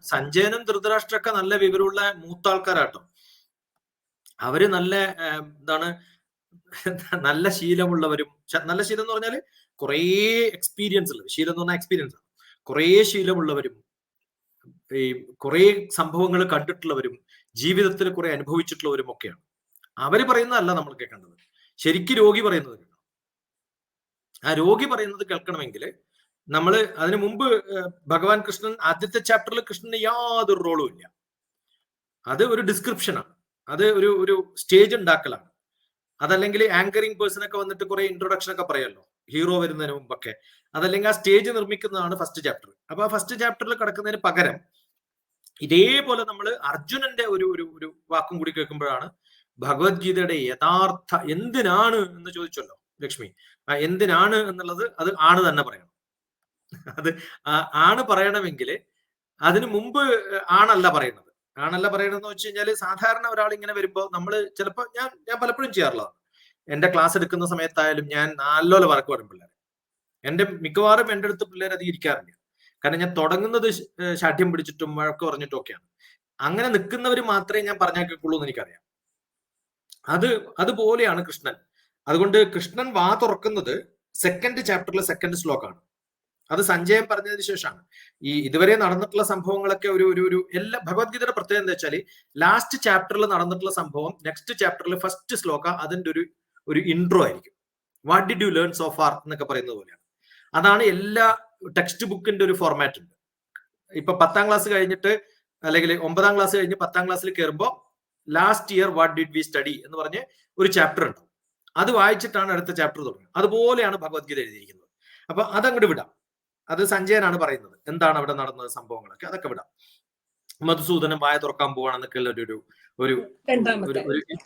സഞ്ജയനും ധൃതരാഷ്ട്രമൊക്കെ നല്ല വിവരമുള്ള മൂത്ത ആൾക്കാരാട്ടോ. അവര് നല്ല എന്താണ് നല്ല ശീലമുള്ളവരും, നല്ല ശീലം എന്ന് പറഞ്ഞാല് കുറേ എക്സ്പീരിയൻസ് ഉള്ളത്. ശീലം എന്ന് പറഞ്ഞാൽ എക്സ്പീരിയൻസ് ആണ്. കുറേ ശീലമുള്ളവരും ഈ കുറേ സംഭവങ്ങൾ കണ്ടിട്ടുള്ളവരും ജീവിതത്തിൽ കുറെ അനുഭവിച്ചിട്ടുള്ളവരും ഒക്കെയാണ്. അവര് പറയുന്നതല്ല നമ്മൾ കേൾക്കേണ്ടത്, ശരിക്കും രോഗി പറയുന്നത് കേൾക്കണം. ആ രോഗി പറയുന്നത് കേൾക്കണമെങ്കിൽ നമ്മൾ അതിനു മുമ്പ് ഭഗവാൻ കൃഷ്ണൻ ആദ്യത്തെ ചാപ്റ്ററിൽ കൃഷ്ണന് യാതൊരു റോളും ഇല്ല. അത് ഒരു ഡിസ്ക്രിപ്ഷനാണ്, അത് ഒരു സ്റ്റേജ് ഉണ്ടാക്കലാണ്. അതല്ലെങ്കിൽ ആങ്കറിംഗ് പേഴ്സൺ ഒക്കെ വന്നിട്ട് കുറെ ഇൻട്രൊഡക്ഷൻ ഒക്കെ പറയുമല്ലോ ഹീറോ വരുന്നതിന് മുമ്പൊക്കെ. അതല്ലെങ്കിൽ ആ സ്റ്റേജ് നിർമ്മിക്കുന്നതാണ് ഫസ്റ്റ് ചാപ്റ്റർ. അപ്പൊ ആ ഫസ്റ്റ് ചാപ്റ്ററിൽ കിടക്കുന്നതിന് പകരം ഇതേപോലെ നമ്മൾ അർജുനന്റെ ഒരു വാക്കും കൂടി കേൾക്കുമ്പോഴാണ് ഭഗവത്ഗീതയുടെ യഥാർത്ഥ എന്തിനാണ് എന്ന് ചോദിച്ചല്ലോ ലക്ഷ്മി. ആ എന്തിനാണ് എന്നുള്ളത് അത് ആണ് തന്നെ പറയണം. അത് ആണ് പറയണമെങ്കിൽ അതിനു മുമ്പ് ആണല്ല പറയണത്. ആണല്ല പറയണമെന്ന് വെച്ച് കഴിഞ്ഞാൽ സാധാരണ ഒരാൾ ഇങ്ങനെ വരുമ്പോൾ നമ്മൾ ചിലപ്പോൾ ഞാൻ പലപ്പോഴും ചെയ്യാറുള്ളതാണ്. എന്റെ ക്ലാസ് എടുക്കുന്ന സമയത്തായാലും ഞാൻ നല്ലോലെ വർക്ക് പറയും പിള്ളേരെ. മിക്കവാറും എൻ്റെ അടുത്ത് പിള്ളേർ അധികം ഇരിക്കാറില്ല. കാരണം ഞാൻ തുടങ്ങുന്നത് ശാഠ്യം പിടിച്ചിട്ടും വഴക്ക് പറഞ്ഞിട്ടും ഒക്കെയാണ്. അങ്ങനെ നിൽക്കുന്നവർ മാത്രമേ ഞാൻ പറഞ്ഞാൽ കേൾക്കുള്ളൂ എന്ന് എനിക്കറിയാം. അതുപോലെയാണ് കൃഷ്ണൻ. അതുകൊണ്ട് കൃഷ്ണൻ വാ തുറക്കുന്നത് സെക്കൻഡ് ചാപ്റ്ററിലെ സെക്കൻഡ് ശ്ലോകമാണ്. അത് സഞ്ജയൻ പറഞ്ഞതിന് ശേഷമാണ്. ഈ ഇതുവരെ നടന്നിട്ടുള്ള സംഭവങ്ങളൊക്കെ ഒരു എല്ലാ ഭഗവത്ഗീതയുടെ പ്രത്യേകത എന്താ വെച്ചാൽ ലാസ്റ്റ് ചാപ്റ്ററിൽ നടന്നിട്ടുള്ള സംഭവം നെക്സ്റ്റ് ചാപ്റ്ററിൽ ഫസ്റ്റ് ശ്ലോക അതിന്റെ ഒരു ഇൻട്രോ ആയിരിക്കും. What did you learn so far എന്നൊക്കെ പറയുന്നത് പോലെയാണ്. അതാണ് എല്ലാ ടെക്സ്റ്റ് ബുക്കിന്റെ ഒരു ഫോർമാറ്റ് ഉണ്ട്. ഇപ്പൊ 10ാം ക്ലാസ് കഴിഞ്ഞിട്ട് അല്ലെങ്കിൽ 9ാം ക്ലാസ് കഴിഞ്ഞ് 10ാം ക്ലാസ്സിൽ കയറുമ്പോൾ last year what did we study എന്ന് പറഞ്ഞ് ഒരു ചാപ്റ്റർ ഉണ്ട്. അത് വായിച്ചിട്ടാണ് അടുത്ത ചാപ്റ്റർ തുടങ്ങുന്നത്. അതുപോലെയാണ് ഭഗവത്ഗീത എഴുതിയിരിക്കുന്നത്. അപ്പൊ അതങ്ങോട്ട് വിടാം. അത് സഞ്ജയനാണ് പറയുന്നത് എന്താണ് അവിടെ നടന്നത് സംഭവങ്ങളൊക്കെ, അതൊക്കെ വിടാം. മധുസൂദനം വായ തുറക്കാൻ പോവാണെന്നൊക്കെയുള്ള ഒരു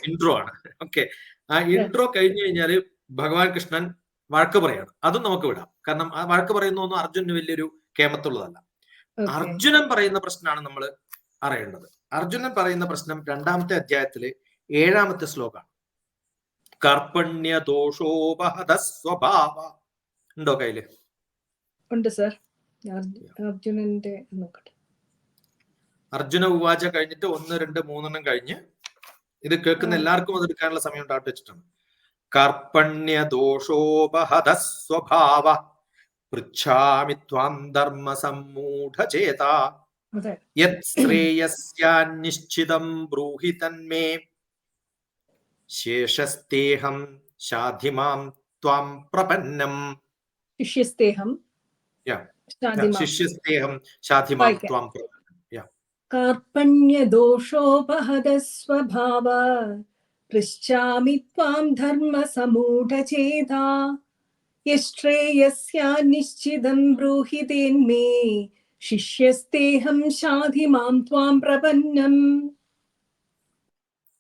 ഇൻട്രോ ആണ്. ഓക്കെ, ആ ഇൻട്രോ കഴിഞ്ഞു കഴിഞ്ഞാല് ഭഗവാൻ കൃഷ്ണൻ വഴക്ക് പറയാണ്. അതും നമുക്ക് വിടാം. കാരണം ആ വഴക്ക് പറയുന്നൊന്നും അർജുനന് വലിയൊരു കേമത്തുള്ളതല്ല. അർജുനൻ പറയുന്ന പ്രശ്നമാണ് നമ്മൾ അറിയേണ്ടത്. അർജുനൻ പറയുന്ന പ്രശ്നം 2ാമത്തെ അധ്യായത്തില് 7ാമത്തെ ശ്ലോകമാണ്. കർപ്പണ്യ ദോഷോപഹത സ്വഭാവ. ഉണ്ടോ കയ്യില്? ഉണ്ട് സർ. അർജുനന്റെ നോക്കട്ടെ. അർജുന ഉവാച കഴിഞ്ഞിട്ട് 1, 2, 3 കഴിഞ്ഞ് ഇത് കേൾക്കുന്ന എല്ലാവർക്കും അത് എടുക്കാനുള്ള സമയം ഉണ്ടാക്കി വെച്ചിട്ടാണ്. കർപ്പണ്യ ദോഷോപഹത സ്വഭാവ പൃച്ഛാമി ത്വാം ധർമ്മ സമ്മൂഢചേത യത് ശ്രേയസ്യാനിശ്ചിതം ബ്രൂഹി തന്മേ ശേഷസ്തേഹം ശാധിമാം ത്വാം പ്രപന്നം. ശിഷ്യസ്തേഹം ശാധിമാം ത്വാം പ്രപന്നം. കാർപ്പണ്യ ദോഷോപഹത സ്വഭാവ പൃച്ഛാമി ത്വാം ധർമ്മ സമൂഢചേത യശ്രേയസ്യാനിശ്ചിതം ബ്രൂഹി തന്മേ ശിഷ്യസ്തേഹം ശാധിമാം ത്വാം പ്രപന്നം.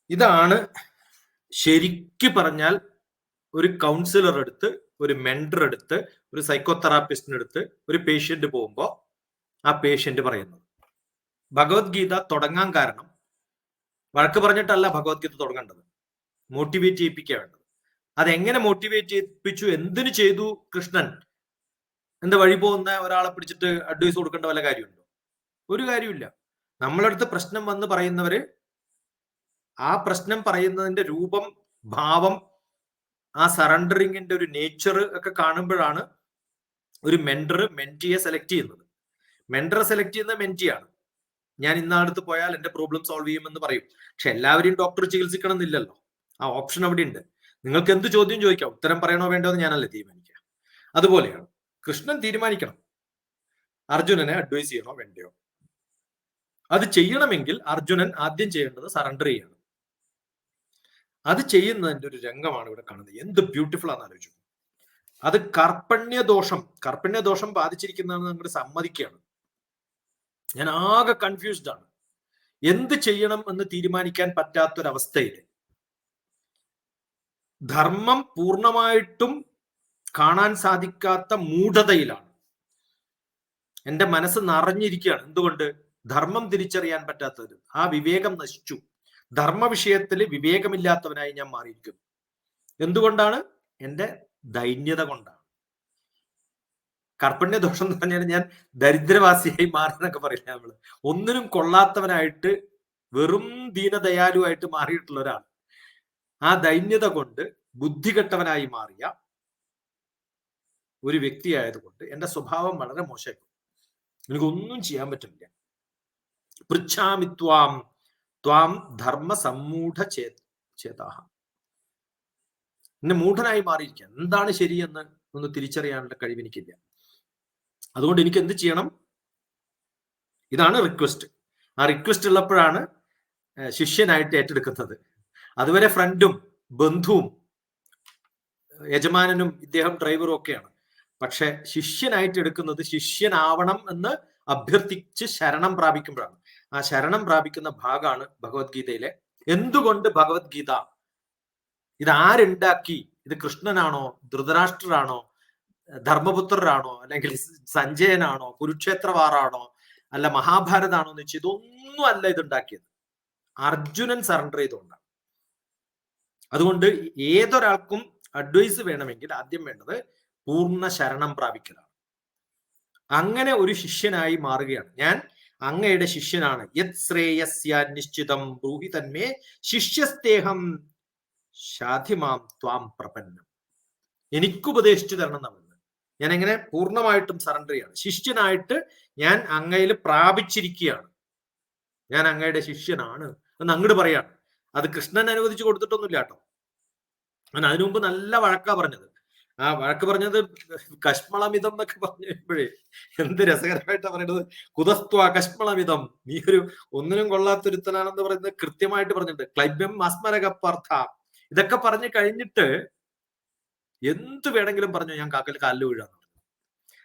ഇതാണ് ശരിക്ക് പറഞ്ഞാൽ ഒരു കൗൺസിലർ എടുത്ത്, ഒരു മെന്റർ എടുത്ത്, ഒരു സൈക്കോതെറാപ്പിസ്റ്റിനെടുത്ത് ഒരു പേഷ്യന്റ് പോകുമ്പോൾ ആ പേഷ്യന്റ് പറയുന്നത്. ഭഗവത്ഗീത തുടങ്ങാൻ കാരണം വഴക്ക് പറഞ്ഞിട്ടല്ല ഭഗവത്ഗീത തുടങ്ങേണ്ടത്, മോട്ടിവേറ്റ് ചെയ്യിപ്പിക്കുക വേണ്ടത്. അതെങ്ങനെ മോട്ടിവേറ്റ് ചെയ്യിപ്പിച്ചു, എന്തിനു ചെയ്തു കൃഷ്ണൻ? എന്താ വഴി പോകുന്ന ഒരാളെ പിടിച്ചിട്ട് അഡ്വൈസ് കൊടുക്കേണ്ട വല്ല കാര്യമുണ്ടോ? ഒരു കാര്യമില്ല. നമ്മളടുത്ത് പ്രശ്നം വന്ന് പറയുന്നവര് ആ പ്രശ്നം പറയുന്നതിന്റെ രൂപം, ഭാവം, ആ സറണ്ടറിങ്ങിന്റെ ഒരു നേച്ചർ ഒക്കെ കാണുമ്പോഴാണ് ഒരു മെന്റർ മെന്റിയെ സെലക്ട് ചെയ്യുന്നത്. മെന്ററെ സെലക്ട് ചെയ്യുന്ന മെന്റിയാണ്. ഞാൻ ഇന്നടുത്ത് പോയാൽ എന്റെ പ്രോബ്ലം സോൾവ് ചെയ്യുമെന്ന് പറയും. പക്ഷെ എല്ലാവരെയും ഡോക്ടർ ചികിത്സിക്കണം എന്നില്ലല്ലോ. ആ ഓപ്ഷൻ അവിടെ ഉണ്ട്. നിങ്ങൾക്ക് എന്ത് ചോദ്യം ചോദിക്കാം, ഉത്തരം പറയണോ വേണ്ടോ എന്ന് ഞാനല്ലേ തീരുമാനിക്കുക. അതുപോലെയാണ് കൃഷ്ണൻ തീരുമാനിക്കണം അർജുനനെ അഡ്വൈസ് ചെയ്യണോ വേണ്ടയോ. അത് ചെയ്യണമെങ്കിൽ അർജുനൻ ആദ്യം ചെയ്യേണ്ടത് സറണ്ടർ ചെയ്യണം. അത് ചെയ്യുന്നതിന്റെ ഒരു രംഗമാണ് ഇവിടെ കാണുന്നത്. എന്ത് ബ്യൂട്ടിഫുൾ ആണെന്ന് ആലോചിച്ചു. അത് കർപ്പണ്യദോഷം ബാധിച്ചിരിക്കുന്നതെന്ന് നമ്മൾ സമ്മതിക്കുകയാണ്. ഞാൻ ആകെ കൺഫ്യൂസ്ഡ് ആണ്. എന്ത് ചെയ്യണം എന്ന് തീരുമാനിക്കാൻ പറ്റാത്തൊരവസ്ഥയിൽ, ധർമ്മം പൂർണ്ണമായിട്ടും കാണാൻ സാധിക്കാത്ത മൂഢതയിലാണ്. എന്റെ മനസ്സ് നിറഞ്ഞിരിക്കുകയാണ്. എന്തുകൊണ്ട്? ധർമ്മം തിരിച്ചറിയാൻ പറ്റാത്തത്. ആ വിവേകം നശിച്ചു. ധർമ്മ വിഷയത്തിൽ വിവേകമില്ലാത്തവനായി ഞാൻ മാറിയിരിക്കുന്നു. എന്തുകൊണ്ടാണ്? എന്റെ ദൈന്യത കൊണ്ടാണ്. കാർപ്പണ്യ ദോഷം എന്ന് പറഞ്ഞാൽ ഞാൻ ദരിദ്രവാസിയായി മാറി എന്നൊക്കെ പറയില്ല നമ്മള്. ഒന്നിനും കൊള്ളാത്തവനായിട്ട് വെറും ദീനദയാലുവായിട്ട് മാറിയിട്ടുള്ള ഒരാൾ, ആ ദൈന്യത കൊണ്ട് ബുദ്ധികെട്ടവനായി മാറിയ ഒരു വ്യക്തിയായതുകൊണ്ട് എന്റെ സ്വഭാവം വളരെ മോശമായി. എനിക്കൊന്നും ചെയ്യാൻ പറ്റില്ല. പൃച്ഛാമിത്വാം ത്വാം ധർമ്മ സമ്മൂഢ ചേതാഹ. എന്നെ മൂഢനായി മാറിയിരിക്കുക. എന്താണ് ശരിയെന്ന് ഒന്ന് തിരിച്ചറിയാനുള്ള കഴിവ് എനിക്കില്ല. അതുകൊണ്ട് എനിക്ക് എന്ത് ചെയ്യണം? ഇതാണ് റിക്വസ്റ്റ്. ആ റിക്വസ്റ്റ് ഉള്ളപ്പോഴാണ് ശിഷ്യനായിട്ട് ഏറ്റെടുക്കുന്നത്. അതുവരെ ഫ്രണ്ടും ബന്ധുവും യജമാനനും ഇദ്ദേഹം ഡ്രൈവറും ഒക്കെയാണ്. പക്ഷെ ശിഷ്യനായിട്ട് എടുക്കുന്നത് ശിഷ്യനാവണം എന്ന് അഭ്യർത്ഥിച്ച് ശരണം പ്രാപിക്കുമ്പോഴാണ്. ആ ശരണം പ്രാപിക്കുന്ന ഭാഗമാണ് ഭഗവത്ഗീതയിലെ എന്തുകൊണ്ട് ഭഗവത്ഗീത. ഇത് ആരുണ്ടാക്കി? ഇത് കൃഷ്ണനാണോ, ധൃതരാഷ്ട്രരാണോ, ധർമ്മപുത്രരാണോ, അല്ലെങ്കിൽ സഞ്ജയനാണോ, കുരുക്ഷേത്രവാറാണോ, അല്ല മഹാഭാരതാണോ എന്ന് വെച്ചാൽ ഇതൊന്നും അല്ല ഇതുണ്ടാക്കിയത്. അർജുനൻ സറണ്ടർ ചെയ്തുകൊണ്ടാണ്. അതുകൊണ്ട് ഏതൊരാൾക്കും അഡ്വൈസ് വേണമെങ്കിൽ ആദ്യം വേണ്ടത് പൂർണ്ണ ശരണം പ്രാപിക്കലാണ്. അങ്ങനെ ഒരു ശിഷ്യനായി മാറുകയാണ്. ഞാൻ അങ്ങയുടെ ശിഷ്യനാണ്. യത് ശ്രേയസ്യ നിശ്ചിതം ബ്രൂഹി തന്മേ ശിഷ്യസ്തേഹം ശാധിമാം ത്വാം പ്രപന്നം. എനിക്കുപദേശിച്ചു തരണം എന്നുള്ളത്. ഞാൻ എങ്ങനെ പൂർണ്ണമായിട്ടും സറണ്ടർ ചെയ്യാണ്. ശിഷ്യനായിട്ട് ഞാൻ അങ്ങയിൽ പ്രാപിച്ചിരിക്കുകയാണ്. ഞാൻ അങ്ങയുടെ ശിഷ്യനാണ് എന്ന് അങ്ങോട്ട് പറയാണ്. അത് കൃഷ്ണൻ അനുവദിച്ചു കൊടുത്തിട്ടൊന്നുമില്ല കേട്ടോ. ഞാൻ അതിനു മുമ്പ് നല്ല വഴക്കാ പറഞ്ഞത്. ആ വഴക്ക് പറഞ്ഞത് കശ്മളമിതം എന്നൊക്കെ പറഞ്ഞപ്പോഴേ എന്ത് രസകരമായിട്ടാ പറയുന്നത്. കുതസ്ത്വ കശ്മളമിതം, നീ ഒരു ഒന്നിനും കൊള്ളാത്തൊരുത്തനാണെന്ന് പറയുന്നത് കൃത്യമായിട്ട് പറഞ്ഞിട്ടുണ്ട്. ക്ലൈബ്യം അസ്മരകപ്പാർത്ഥ, ഇതൊക്കെ പറഞ്ഞു കഴിഞ്ഞിട്ട് എന്ത് വേണമെങ്കിലും പറഞ്ഞു ഞാൻ കാലിൽ വീഴാന്ന് പറഞ്ഞു.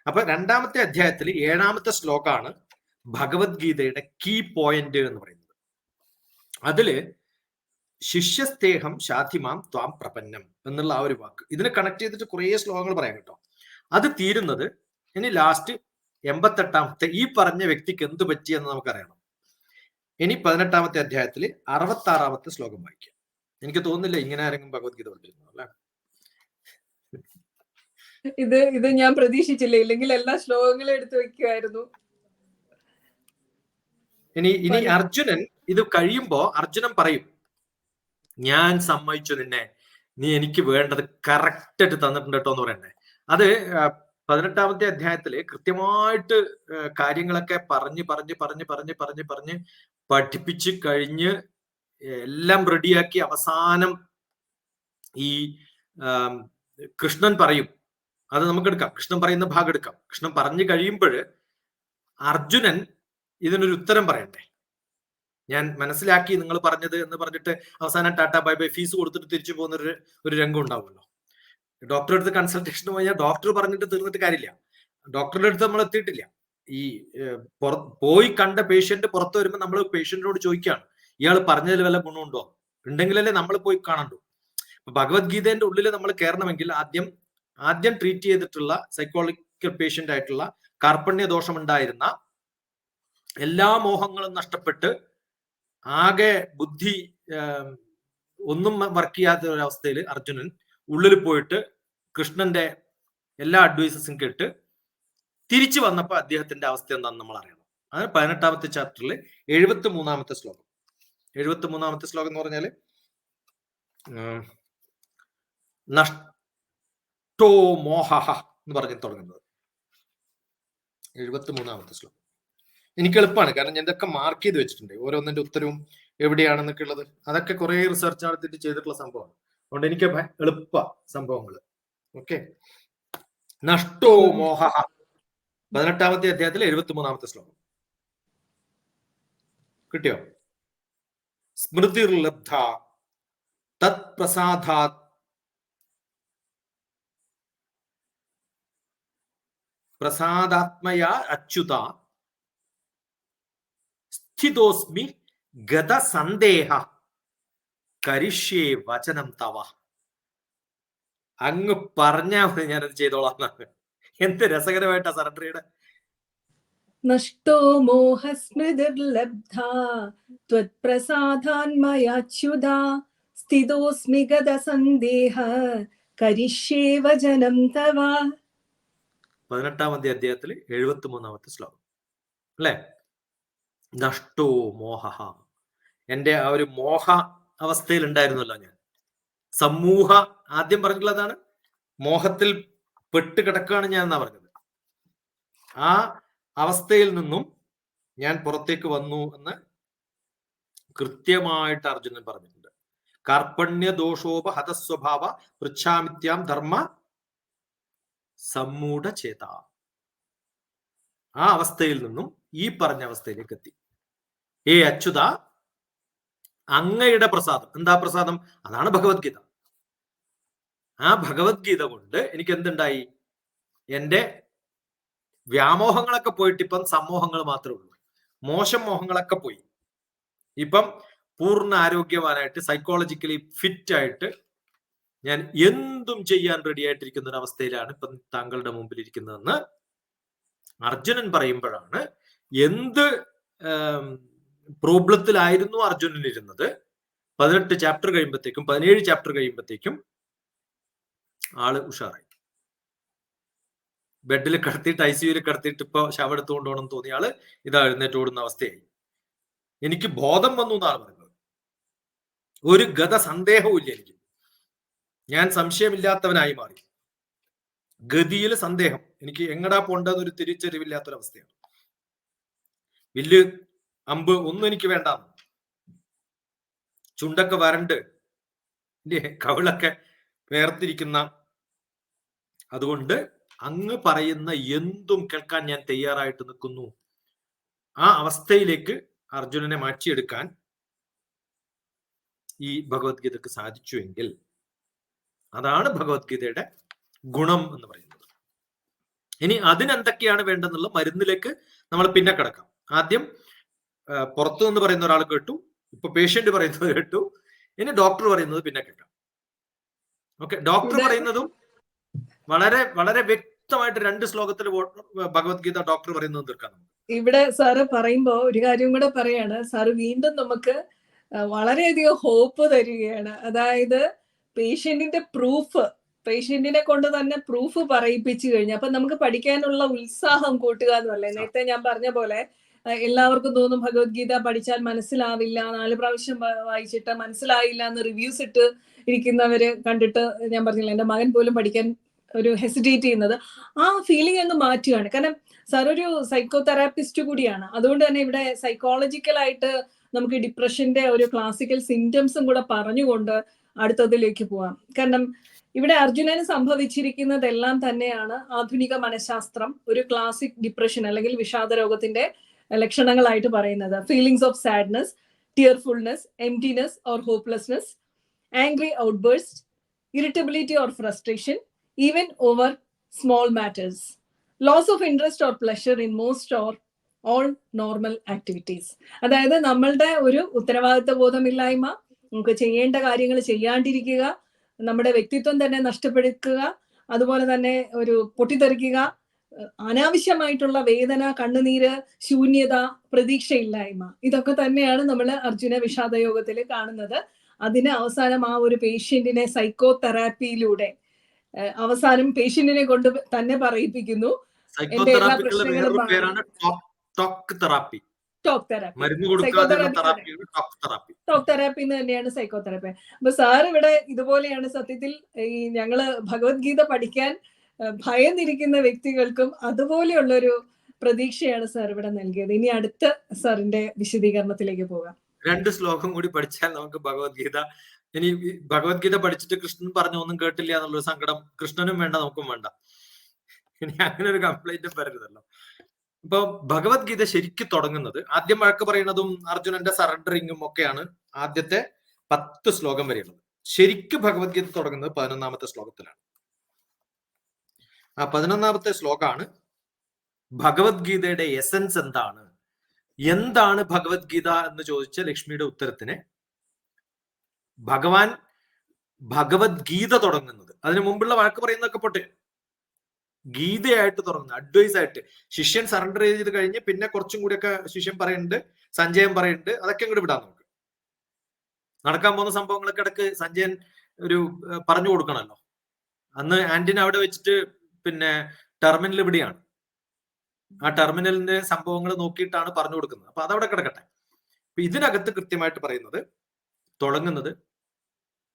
അപ്പൊ 2-ാമത്തെ അധ്യായത്തിൽ 7-ാമത്തെ ശ്ലോകമാണ് ഭഗവത്ഗീതയുടെ കീ പോയിന്റ് എന്ന് പറയുന്നത്. അതില് ശിഷ്യസ്തേഹം ശാധിമാം ത്വാം പ്രപന്നം എന്നുള്ള ആ ഒരു വാക്ക് ഇതിനെ കണക്ട് ചെയ്തിട്ട് കുറേ ശ്ലോകങ്ങൾ പറയാം കേട്ടോ. അത് തീരുന്നത് ഇനി ലാസ്റ്റ് 88-ാമത്തെ ഈ പറഞ്ഞ വ്യക്തിക്ക് എന്ത് പറ്റിയെന്ന് നമുക്കറിയണം. ഇനി 18-ാമത്തെ അധ്യായത്തിൽ 66-ാമത്തെ ശ്ലോകം വായിക്കാം. എനിക്ക് തോന്നുന്നില്ല ഇങ്ങനെ ആരെങ്കിലും ഭഗവത്ഗീത പഠിച്ചിരുന്നു അല്ലെ. ഇത് ഞാൻ പ്രതീക്ഷിച്ചില്ല. ഇല്ലെങ്കിൽ എല്ലാ ശ്ലോകങ്ങളും എടുത്തു വെക്കുമായിരുന്നു. ഇനി അർജുനൻ ഇത് കഴിയുമ്പോ അർജുനൻ പറയും, ഞാൻ സമ്മതിച്ചു നിന്നെ, നീ എനിക്ക് വേണ്ടത് കറക്റ്റ് ആയിട്ട് തന്നിട്ടുണ്ട് കേട്ടോ എന്ന് പറയണ്ടേ. അത് 18-ാമത്തെ അധ്യായത്തില് കൃത്യമായിട്ട് കാര്യങ്ങളൊക്കെ പറഞ്ഞ് പഠിപ്പിച്ച് കഴിഞ്ഞ് എല്ലാം റെഡിയാക്കി അവസാനം ഈ കൃഷ്ണൻ പറയും. അത് നമുക്ക് എടുക്കാം, കൃഷ്ണൻ പറയുന്ന ഭാഗം എടുക്കാം. കൃഷ്ണൻ പറഞ്ഞു കഴിയുമ്പോൾ അർജുനൻ ഇതിനൊരു ഉത്തരം പറയണ്ടേ. ഞാൻ മനസ്സിലാക്കി നിങ്ങൾ പറഞ്ഞത് എന്ന് പറഞ്ഞിട്ട് അവസാനം ടാറ്റ ബൈ ബൈ ഫീസ് കൊടുത്തിട്ട് തിരിച്ചു പോകുന്ന ഒരു രംഗം ഉണ്ടാവുമല്ലോ. ഡോക്ടറെ അടുത്ത് കൺസൾട്ടേഷന് പോയാൽ ഡോക്ടർ പറഞ്ഞിട്ട് തീർന്നിട്ട് കാര്യമില്ല. ഡോക്ടറുടെ അടുത്ത് നമ്മൾ എത്തിയിട്ടില്ല. ഈ പോയി കണ്ട പേഷ്യന്റ് പുറത്ത് വരുമ്പോൾ നമ്മൾ പേഷ്യന്റിനോട് ചോദിക്കുകയാണ്, ഇയാൾ പറഞ്ഞതിൽ വല്ല ഗുണമുണ്ടോ? ഉണ്ടെങ്കിലല്ലേ നമ്മൾ പോയി കാണണ്ടു. ഭഗവത്ഗീതയുടെ ഉള്ളിൽ നമ്മൾ കയറണമെങ്കിൽ ആദ്യം ട്രീറ്റ് ചെയ്തിട്ടുള്ള സൈക്കോളജിക്കൽ പേഷ്യന്റ് ആയിട്ടുള്ള കാർപ്പണ്യ ദോഷം ഉണ്ടായിരുന്ന എല്ലാ മോഹങ്ങളും നഷ്ടപ്പെട്ട് ആകെ ബുദ്ധി ഒന്നും വർക്ക് ചെയ്യാത്ത ഒരവസ്ഥയിൽ അർജുനൻ ഉള്ളിൽ പോയിട്ട് കൃഷ്ണന്റെ എല്ലാ അഡ്വൈസസും കേട്ട് തിരിച്ചു വന്നപ്പോ അദ്ദേഹത്തിന്റെ അവസ്ഥ എന്താണെന്ന് നമ്മൾ അറിയണം. അത് 18-ാമത്തെ ചാപ്റ്ററിൽ 73-ാമത്തെ ശ്ലോകം. 73-ാമത്തെ ശ്ലോകം എന്ന് പറഞ്ഞാല് നഷ്ടോ മോഹ എന്ന് പറഞ്ഞ് തുടങ്ങുന്നത് 73-ാമത്തെ ശ്ലോകം. എനിക്ക് എളുപ്പമാണ്, കാരണം ഞാൻ ഇതൊക്കെ മാർക്ക് ചെയ്ത് വെച്ചിട്ടുണ്ട്. ഓരോന്നിന്റെ ഉത്തരവും എവിടെയാണെന്നൊക്കെ ഉള്ളത് അതൊക്കെ കുറെ റിസർച്ച് നടത്തിയിട്ട് ചെയ്തിട്ടുള്ള സംഭവമാണ്. അതുകൊണ്ട് എനിക്ക് എളുപ്പ സംഭവങ്ങൾ. ഓക്കെ, നഷ്ടോ മോഹ 18-ാമത്തെ അധ്യായത്തിൽ 73-ാമത്തെ ശ്ലോകം കിട്ടിയോ? സ്മൃതിർലബ്ധ തത് പ്രസാദാത്മയ അച്യുത സ്ഥിതോസ്മി ഗത സന്ദേഹ കരിഷ്യേ വചനം തവ. അങ്ങ് പറഞ്ഞാൽ മതി, ഞാനത് ചെയ്തോളാം എന്നാണ്. എന്ത് രസകരമായിട്ടാ സറണ്ടറിയുടെ. നഷ്ടോ മോഹസ്മൃതിർലബ്ധ ത്വത്പ്രസാദാന്മയാച്യുത സ്ഥിതോസ്മി ഗത സന്ദേഹ കരിഷ്യേ വചനം തവ. 18-ാം അധ്യായത്തിൽ 73-ാമത്തെ ശ്ലോകം അല്ലെ? നഷ്ടോ മോഹ, എന്റെ ആ ഒരു മോഹ അവസ്ഥയിൽ ഉണ്ടായിരുന്നല്ലോ ഞാൻ. സമൂഹ ആദ്യം പറഞ്ഞിട്ടുള്ളതാണ്, മോഹത്തിൽ പെട്ട് കിടക്കുകയാണ് ഞാൻ എന്നാ പറഞ്ഞത്. ആ അവസ്ഥയിൽ നിന്നും ഞാൻ പുറത്തേക്ക് വന്നു എന്ന് കൃത്യമായിട്ട് അർജുനൻ പറഞ്ഞിട്ടുണ്ട്. കാർപ്പണ്യ ദോഷോപഹത സ്വഭാവ പൃച്ഛാമിത്യാം ധർമ്മ സമ്മൂഢ ചേത. ആ അവസ്ഥയിൽ നിന്നും ഈ പറഞ്ഞ അവസ്ഥയിലേക്ക് എത്തി. ഏ അച്യുത, അങ്ങയുടെ പ്രസാദം. എന്താ പ്രസാദം? അതാണ് ഭഗവത്ഗീത. ആ ഭഗവത്ഗീത കൊണ്ട് എനിക്ക് എന്തുണ്ടായി? എന്റെ വ്യാമോഹങ്ങളൊക്കെ പോയിട്ട് ഇപ്പം സമ്മോഹങ്ങൾ മാത്രമേ ഉള്ളൂ. മോശം മോഹങ്ങളൊക്കെ പോയി. ഇപ്പം പൂർണ്ണ ആരോഗ്യവാനായിട്ട്, സൈക്കോളജിക്കലി ഫിറ്റ് ആയിട്ട് ഞാൻ എന്തും ചെയ്യാൻ റെഡി ആയിട്ടിരിക്കുന്ന ഒരു അവസ്ഥയിലാണ് ഇപ്പം താങ്കളുടെ മുമ്പിൽ ഇരിക്കുന്നതെന്ന് അർജുനൻ പറയുമ്പോഴാണ് എന്ത് പ്രോബ്ലത്തിലായിരുന്നു അർജുനൻ ഇരുന്നത്. 18 ചാപ്റ്റർ കഴിയുമ്പോഴത്തേക്കും, 17 ചാപ്റ്റർ കഴിയുമ്പോഴത്തേക്കും ആള് ഉഷാറായി. ബെഡിൽ കിടത്തിയിട്ട്, ICUയിൽ കിടത്തിയിട്ട് ഇപ്പൊ ശവം എടുത്തുകൊണ്ട് പോകണം തോന്നിയ ആള് ഇതാ എഴുന്നേറ്റ് ഓടുന്ന അവസ്ഥയായി. എനിക്ക് ബോധം വന്നു എന്നാണ് പറയുന്നത്. ഒരു ഗത സന്ദേഹവും ഇല്ല എനിക്ക്. ഞാൻ സംശയമില്ലാത്തവനായി മാറി. ഗതിയിൽ സന്ദേഹം, എനിക്ക് എങ്ങടാ പോണ്ടെന്നൊരു തിരിച്ചറിവില്ലാത്തൊരവസ്ഥയാണ്. വില്ല്, അമ്പ് ഒന്നും എനിക്ക് വേണ്ട. ചുണ്ടൊക്കെ വരണ്ട്, കവിളൊക്കെ വേർതിരിക്കുന്ന, അതുകൊണ്ട് അങ്ങ് പറയുന്ന എന്തും കേൾക്കാൻ ഞാൻ തയ്യാറായിട്ട് നിൽക്കുന്നു. ആ അവസ്ഥയിലേക്ക് അർജുനനെ മാറ്റിയെടുക്കാൻ ഈ ഭഗവത്ഗീതക്ക് സാധിച്ചുവെങ്കിൽ അതാണ് ഭഗവത്ഗീതയുടെ ഗുണം എന്ന് പറയുന്നത്. ഇനി അതിനെന്തൊക്കെയാണ് വേണ്ടെന്നുള്ള മരുന്നിലേക്ക് നമ്മൾ പിന്നെ കിടക്കാം. ആദ്യം പുറത്തു നിന്ന് പറയുന്ന ഒരാൾ കേട്ടു, ഇപ്പൊ പേഷ്യന്റ് പറയുന്നത് കേട്ടു, ഇനി ഡോക്ടർ പറയുന്നത് പിന്നെ കേൾക്കാം. ഓക്കെ, ഡോക്ടർ പറയുന്നതും വളരെ വളരെ വ്യക്തമായിട്ട് 2 ശ്ലോകത്തിൽ ഭഗവത്ഗീത ഡോക്ടർ പറയുന്നത് തീർക്കാം. ഇവിടെ സാറ് പറയുമ്പോ ഒരു കാര്യം കൂടെ പറയാണ്. സാറ് വീണ്ടും നമുക്ക് വളരെയധികം ഹോപ്പ് തരികയാണ്. അതായത് പേഷ്യന്റിന്റെ പ്രൂഫ്, പേഷ്യന്റിനെ കൊണ്ട് തന്നെ പ്രൂഫ് പറയിപ്പിച്ചു കഴിഞ്ഞു. അപ്പൊ നമുക്ക് പഠിക്കാനുള്ള ഉത്സാഹം കൂട്ടുക എന്നല്ലേ. നേരത്തെ ഞാൻ പറഞ്ഞ പോലെ എല്ലാവർക്കും തോന്നും ഭഗവത്ഗീത പഠിച്ചാൽ മനസ്സിലാവില്ല, 4 പ്രാവശ്യം വായിച്ചിട്ട് മനസ്സിലായില്ല എന്ന് റിവ്യൂസ് ഇട്ട് ഇരിക്കുന്നവര് കണ്ടിട്ട് ഞാൻ പറഞ്ഞില്ല, എന്റെ മകൻ പോലും പഠിക്കാൻ ഒരു ഹെസിറ്റേറ്റ് ചെയ്യുന്നത്. ആ ഫീലിംഗ് അങ്ങ് മാറ്റുകയാണ്. കാരണം സാർ ഒരു സൈക്കോ തെറാപ്പിസ്റ്റ് കൂടിയാണ്. അതുകൊണ്ട് തന്നെ ഇവിടെ സൈക്കോളജിക്കലായിട്ട് നമുക്ക് ഡിപ്രഷന്റെ ഒരു ക്ലാസിക്കൽ സിംറ്റംസും കൂടെ പറഞ്ഞുകൊണ്ട് അടുത്തതിലേക്ക് പോവാം. കാരണം ഇവിടെ അർജുനന് സംഭവിച്ചിരിക്കുന്നതെല്ലാം തന്നെയാണ് ആധുനിക മനഃശാസ്ത്രം ഒരു ക്ലാസിക് ഡിപ്രഷൻ അല്ലെങ്കിൽ വിഷാദ രോഗത്തിന്റെ ലക്ഷണങ്ങളായിട്ട് പറയുന്നത്. Feelings of sadness, tearfulness, emptiness or hopelessness, angry outburst, irritability or frustration, even over small matters, loss of interest or pleasure in most or all normal activities. അതായത് നമ്മളുടെ ഒരു ഉത്തരവാദിത്വ ബോധമില്ലായ്മ, നമുക്ക് ചെയ്യേണ്ട കാര്യങ്ങൾ ചെയ്യാണ്ടിരിക്കുക, നമ്മുടെ വ്യക്തിത്വം തന്നെ നഷ്ടപ്പെടുത്തുക, അതുപോലെ തന്നെ ഒരു പൊട്ടിത്തെറിക്കുക, അനാവശ്യമായിട്ടുള്ള വേദന, കണ്ണുനീര്, ശൂന്യത, പ്രതീക്ഷയില്ലായ്മ, ഇതൊക്കെ തന്നെയാണ് നമ്മൾ അർജുന വിഷാദയോഗത്തിൽ കാണുന്നത്. അതിന് അവസാനം ആ ഒരു പേഷ്യന്റിനെ സൈക്കോ തെറാപ്പിയിലൂടെ അവസാനം പേഷ്യന്റിനെ കൊണ്ട് തന്നെ പറയിപ്പിക്കുന്നു, എന്റെ എല്ലാ പ്രശ്നങ്ങളും ടോക്ക് തെറാപ്പി. ടോക്ക് തെറാപ്പി എന്ന് തന്നെയാണ് സൈക്കോ തെറാപ്പി. അപ്പൊ സാർ ഇവിടെ ഇതുപോലെയാണ് സത്യത്തിൽ ഈ ഞങ്ങള് ഭഗവത്ഗീത പഠിക്കാൻ ഭയന്നിരിക്കുന്ന വ്യക്തികൾക്കും അതുപോലെയുള്ളൊരു പ്രതീക്ഷയാണ് സാർ ഇവിടെ നൽകിയത്. ഇനി അടുത്ത സാറിന്റെ വിശദീകരണത്തിലേക്ക് പോകാം. 2 ശ്ലോകം കൂടി പഠിച്ചാൽ നമുക്ക് ഭഗവത്ഗീത, ഇനി ഭഗവത്ഗീത പഠിച്ചിട്ട് കൃഷ്ണൻ പറഞ്ഞു ഒന്നും കേട്ടില്ല എന്നുള്ളൊരു സങ്കടം കൃഷ്ണനും വേണ്ട, നമുക്കും വേണ്ട. ഇനി അങ്ങനെ ഒരു കംപ്ലൈന്റ് വരരുതല്ലോ. ഇപ്പൊ ഭഗവത്ഗീത ശരിക്കും തുടങ്ങുന്നത്, ആദ്യം വഴക്ക് പറയുന്നതും അർജുനന്റെ സറണ്ടറിങ്ങും ഒക്കെയാണ് ആദ്യത്തെ 10 ശ്ലോകം വരെയുള്ളത്. ശരിക്കും ഭഗവത്ഗീത തുടങ്ങുന്നത് 11-ാമത്തെ ശ്ലോകത്തിലാണ്. ആ 11-ാമത്തെ ശ്ലോകമാണ് ഭഗവത്ഗീതയുടെ എസൻസ് എന്താണ്, എന്താണ് ഭഗവത്ഗീത എന്ന് ചോദിച്ച ലക്ഷ്മിയുടെ ഉത്തരത്തിന് ഭഗവാൻ ഭഗവത്ഗീത തുടങ്ങുന്നത്, അതിനു മുമ്പുള്ള വഴക്ക് പറയുന്നതൊക്കെ പോട്ടെ, ഗീതയായിട്ട് തുടങ്ങുന്നത്, അഡ്വൈസ് ആയിട്ട്. ശിഷ്യൻ സറണ്ടർ ചെയ്ത് കഴിഞ്ഞ് പിന്നെ കുറച്ചും കൂടിയൊക്കെ ശിഷ്യൻ പറയുന്നുണ്ട്, സഞ്ജയൻ പറയുന്നുണ്ട്, അതൊക്കെ അങ്ങോട്ട് വിടാം നമുക്ക്. നടക്കാൻ പോകുന്ന സംഭവങ്ങളൊക്കെ ഇടക്ക് സഞ്ജയൻ ഒരു പറഞ്ഞു കൊടുക്കണമല്ലോ. അന്ന് ആന്റിനെ അവിടെ വെച്ചിട്ട് പിന്നെ ടെർമിനൽ ഇവിടെയാണ്. ആ ടെർമിനലിന്റെ സംഭവങ്ങൾ നോക്കിയിട്ടാണ് പറഞ്ഞു കൊടുക്കുന്നത്. അപ്പൊ അതവിടെ കിടക്കട്ടെ. അപ്പൊ ഇതിനകത്ത് കൃത്യമായിട്ട് പറയുന്നത്, തുടങ്ങുന്നത്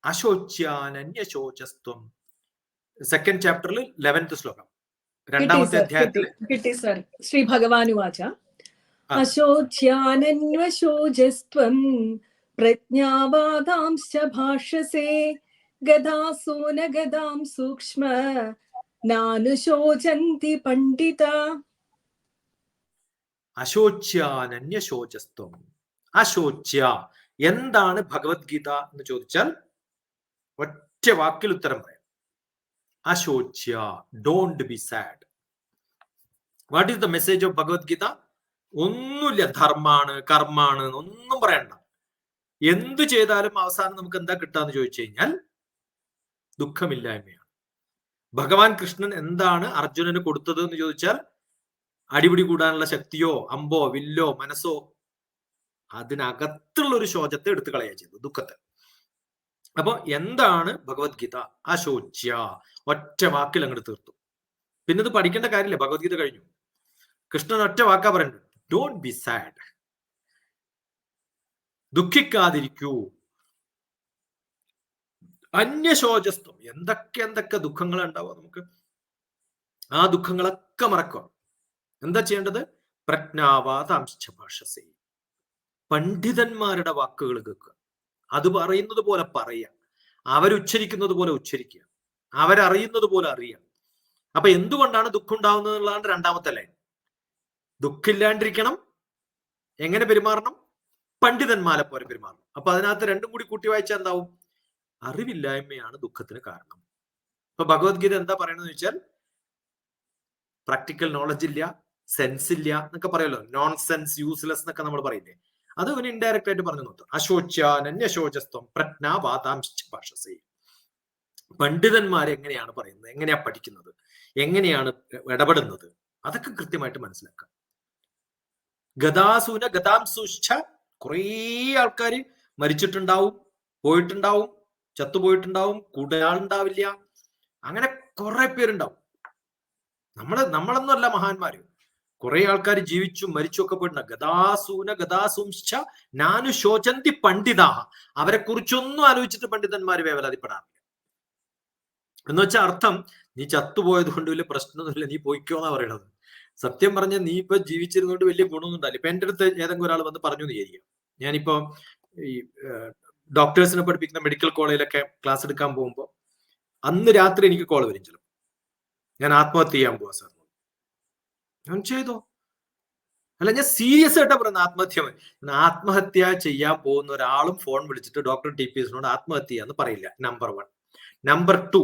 അശോച്യാനന്യശോചസ്ത്വം. സെക്കൻഡ് ചാപ്റ്ററിൽ 11th ശ്ലോകം, രണ്ടാമത്തെ അധ്യായത്തിൽ കിട്ടി സർ. ശ്രീ ഭഗവാനുവാച അശോച്യാനന്വശോചസ്ത്വം പ്രജ്ഞാവാദാംശ്ച ഭാഷസേ ഗദാസോ ന ഗദാം സൂക്ഷ്മ നാനുശോചന്തി പണ്ഡിത. അശോച്യാനന്യശോചസ്ത്വം. അശോച്യ എന്താണ് ഭഗവത്ഗീത എന്ന് ചോദിച്ചാൽ ഒറ്റ വാക്കിൽ ഉത്തരം പറയാം. അശോച്യ, don't be sad. What is the message of Bhagavadgita? ഒന്നുമില്ല, ധർമ്മാണ്, കർമ്മാണ്, ഒന്നും പറയണ്ട. എന്തു ചെയ്താലും അവസാനം നമുക്ക് എന്താ കിട്ടാന്ന് ചോദിച്ചു കഴിഞ്ഞാൽ ദുഃഖമില്ലായ്മയാണ്. ഭഗവാൻ കൃഷ്ണൻ എന്താണ് അർജുനന് കൊടുത്തത് എന്ന് ചോദിച്ചാൽ അടിപിടി കൂടാനുള്ള ശക്തിയോ അമ്പോ വില്ലോ മനസ്സോ, അതിനകത്തുള്ള ഒരു ശോചത്തെ എടുത്തു കളയുക ചെയ്തു, ദുഃഖത്തെ. അപ്പൊ എന്താണ് ഭഗവത്ഗീത? അശോച്യ, ഒറ്റ വാക്കിൽ അങ്ങോട്ട് തീർത്തു. പിന്നെ ഇത് പഠിക്കേണ്ട കാര്യമില്ല, ഭഗവത്ഗീത കഴിഞ്ഞു. കൃഷ്ണൻ ഒറ്റ വാക്കാ പറയുന്നത്, ഡോണ്ട് ബി സാഡ്, ദുഃഖിക്കാതിരിക്കൂ. അന്യശോചസ്ത്വം, എന്തൊക്കെ ദുഃഖങ്ങൾ ഉണ്ടാവുക നമുക്ക്, ആ ദുഃഖങ്ങളൊക്കെ മറക്കുക. എന്താ ചെയ്യേണ്ടത്? പ്രജ്ഞാവാദാംശ്ച ഭാഷസേ, പണ്ഡിതന്മാരുടെ വാക്കുകൾ കേൾക്കുക, അത് പറയുന്നത് പോലെ പറയുക, അവരുച്ചരിക്കുന്നത് പോലെ ഉച്ചരിക്കുക, അവരറിയുന്നത് പോലെ അറിയുക. അപ്പൊ എന്തുകൊണ്ടാണ് ദുഃഖം ഉണ്ടാവുന്നത് എന്നുള്ളതാണ് രണ്ടാമത്തെ ലൈൻ. ദുഃഖമില്ലാണ്ടിരിക്കണം, എങ്ങനെ പെരുമാറണം? പണ്ഡിതന്മാരെ പോലെ പെരുമാറണം. അപ്പൊ അതിനകത്ത് രണ്ടും കൂടി കൂട്ടി വായിച്ചാൽ എന്താവും? അറിവില്ലായ്മയാണ് ദുഃഖത്തിന് കാരണം. ഇപ്പൊ ഭഗവത്ഗീത എന്താ പറയണെന്ന് വെച്ചാൽ, പ്രാക്ടിക്കൽ നോളജ് ഇല്ല, സെൻസ് ഇല്ല എന്നൊക്കെ പറയല്ലോ, നോൺ സെൻസ്, യൂസ്ലെസ് എന്നൊക്കെ നമ്മൾ പറയില്ലേ, അത് അവന് ഇൻഡയറക്റ്റ് ആയിട്ട് പറഞ്ഞു നോക്കും. അശോച്യാനന്യശോചസ്ത്വം പ്രജ്ഞാവാദാംശ്ച ഭാഷസേ. പണ്ഡിതന്മാരെ എങ്ങനെയാണ് പറയുന്നത്, എങ്ങനെയാ പഠിക്കുന്നത്, എങ്ങനെയാണ് ഇടപെടുന്നത്, അതൊക്കെ കൃത്യമായിട്ട് മനസ്സിലാക്കാം. ഗദാസൂന ഗദാംസുശ്ച, കുറേ ആൾക്കാർ മരിച്ചിട്ടുണ്ടാവും, പോയിട്ടുണ്ടാവും, ചത്തുപോയിട്ടുണ്ടാവും, കൂടുതലാളുണ്ടാവില്ല, അങ്ങനെ കുറെ പേരുണ്ടാവും. നമ്മളൊന്നും അല്ല മഹാന്മാര്, കുറെ ആൾക്കാർ ജീവിച്ചും മരിച്ചും ഒക്കെ പോയിട്ടുണ്ടാവും. ഗദാസൂന ഗദാസുംശ്ച നാനു ശോചന്തി പണ്ഡിതാഹ, അവരെ കുറിച്ചൊന്നും ആലോചിച്ചിട്ട് പണ്ഡിതന്മാര് വേവലാതിപ്പെടാറില്ല. എന്ന് വെച്ചാൽ അർത്ഥം, നീ ചത്തുപോയത് കൊണ്ട് വലിയ പ്രശ്നമൊന്നുമില്ല, നീ പോയിക്കോന്നാ പറയണത്. സത്യം പറഞ്ഞ നീ ഇപ്പൊ ജീവിച്ചിരുന്നോണ്ട് വലിയ ഗുണമൊന്നും ഉണ്ടാവില്ല. ഇപ്പൊ എന്റെ അടുത്ത് ഏതെങ്കിലും ഒരാൾ വന്ന് പറഞ്ഞു എന്ന് വിചാരിക്കാം, ഞാനിപ്പോ ഈ ഡോക്ടേഴ്സിനെ പഠിപ്പിക്കുന്ന മെഡിക്കൽ കോളേജിലൊക്കെ ക്ലാസ് എടുക്കാൻ പോകുമ്പോൾ അന്ന് രാത്രി എനിക്ക് കോൾ വരും, ചിലപ്പോൾ ഞാൻ ആത്മഹത്യ ചെയ്യാൻ പോവാ സാർ. ഞാൻ ചെയ്തോ? അല്ല, ഞാൻ സീരിയസ് ആയിട്ടാ പറയുന്നത്. ആത്മഹത്യ ചെയ്യാൻ പോകുന്ന ഒരാളും ഫോൺ വിളിച്ചിട്ട് ഡോക്ടർ TPSനോട് ആത്മഹത്യ ചെയ്യാന്ന് പറയില്ല, നമ്പർ 1. നമ്പർ 2,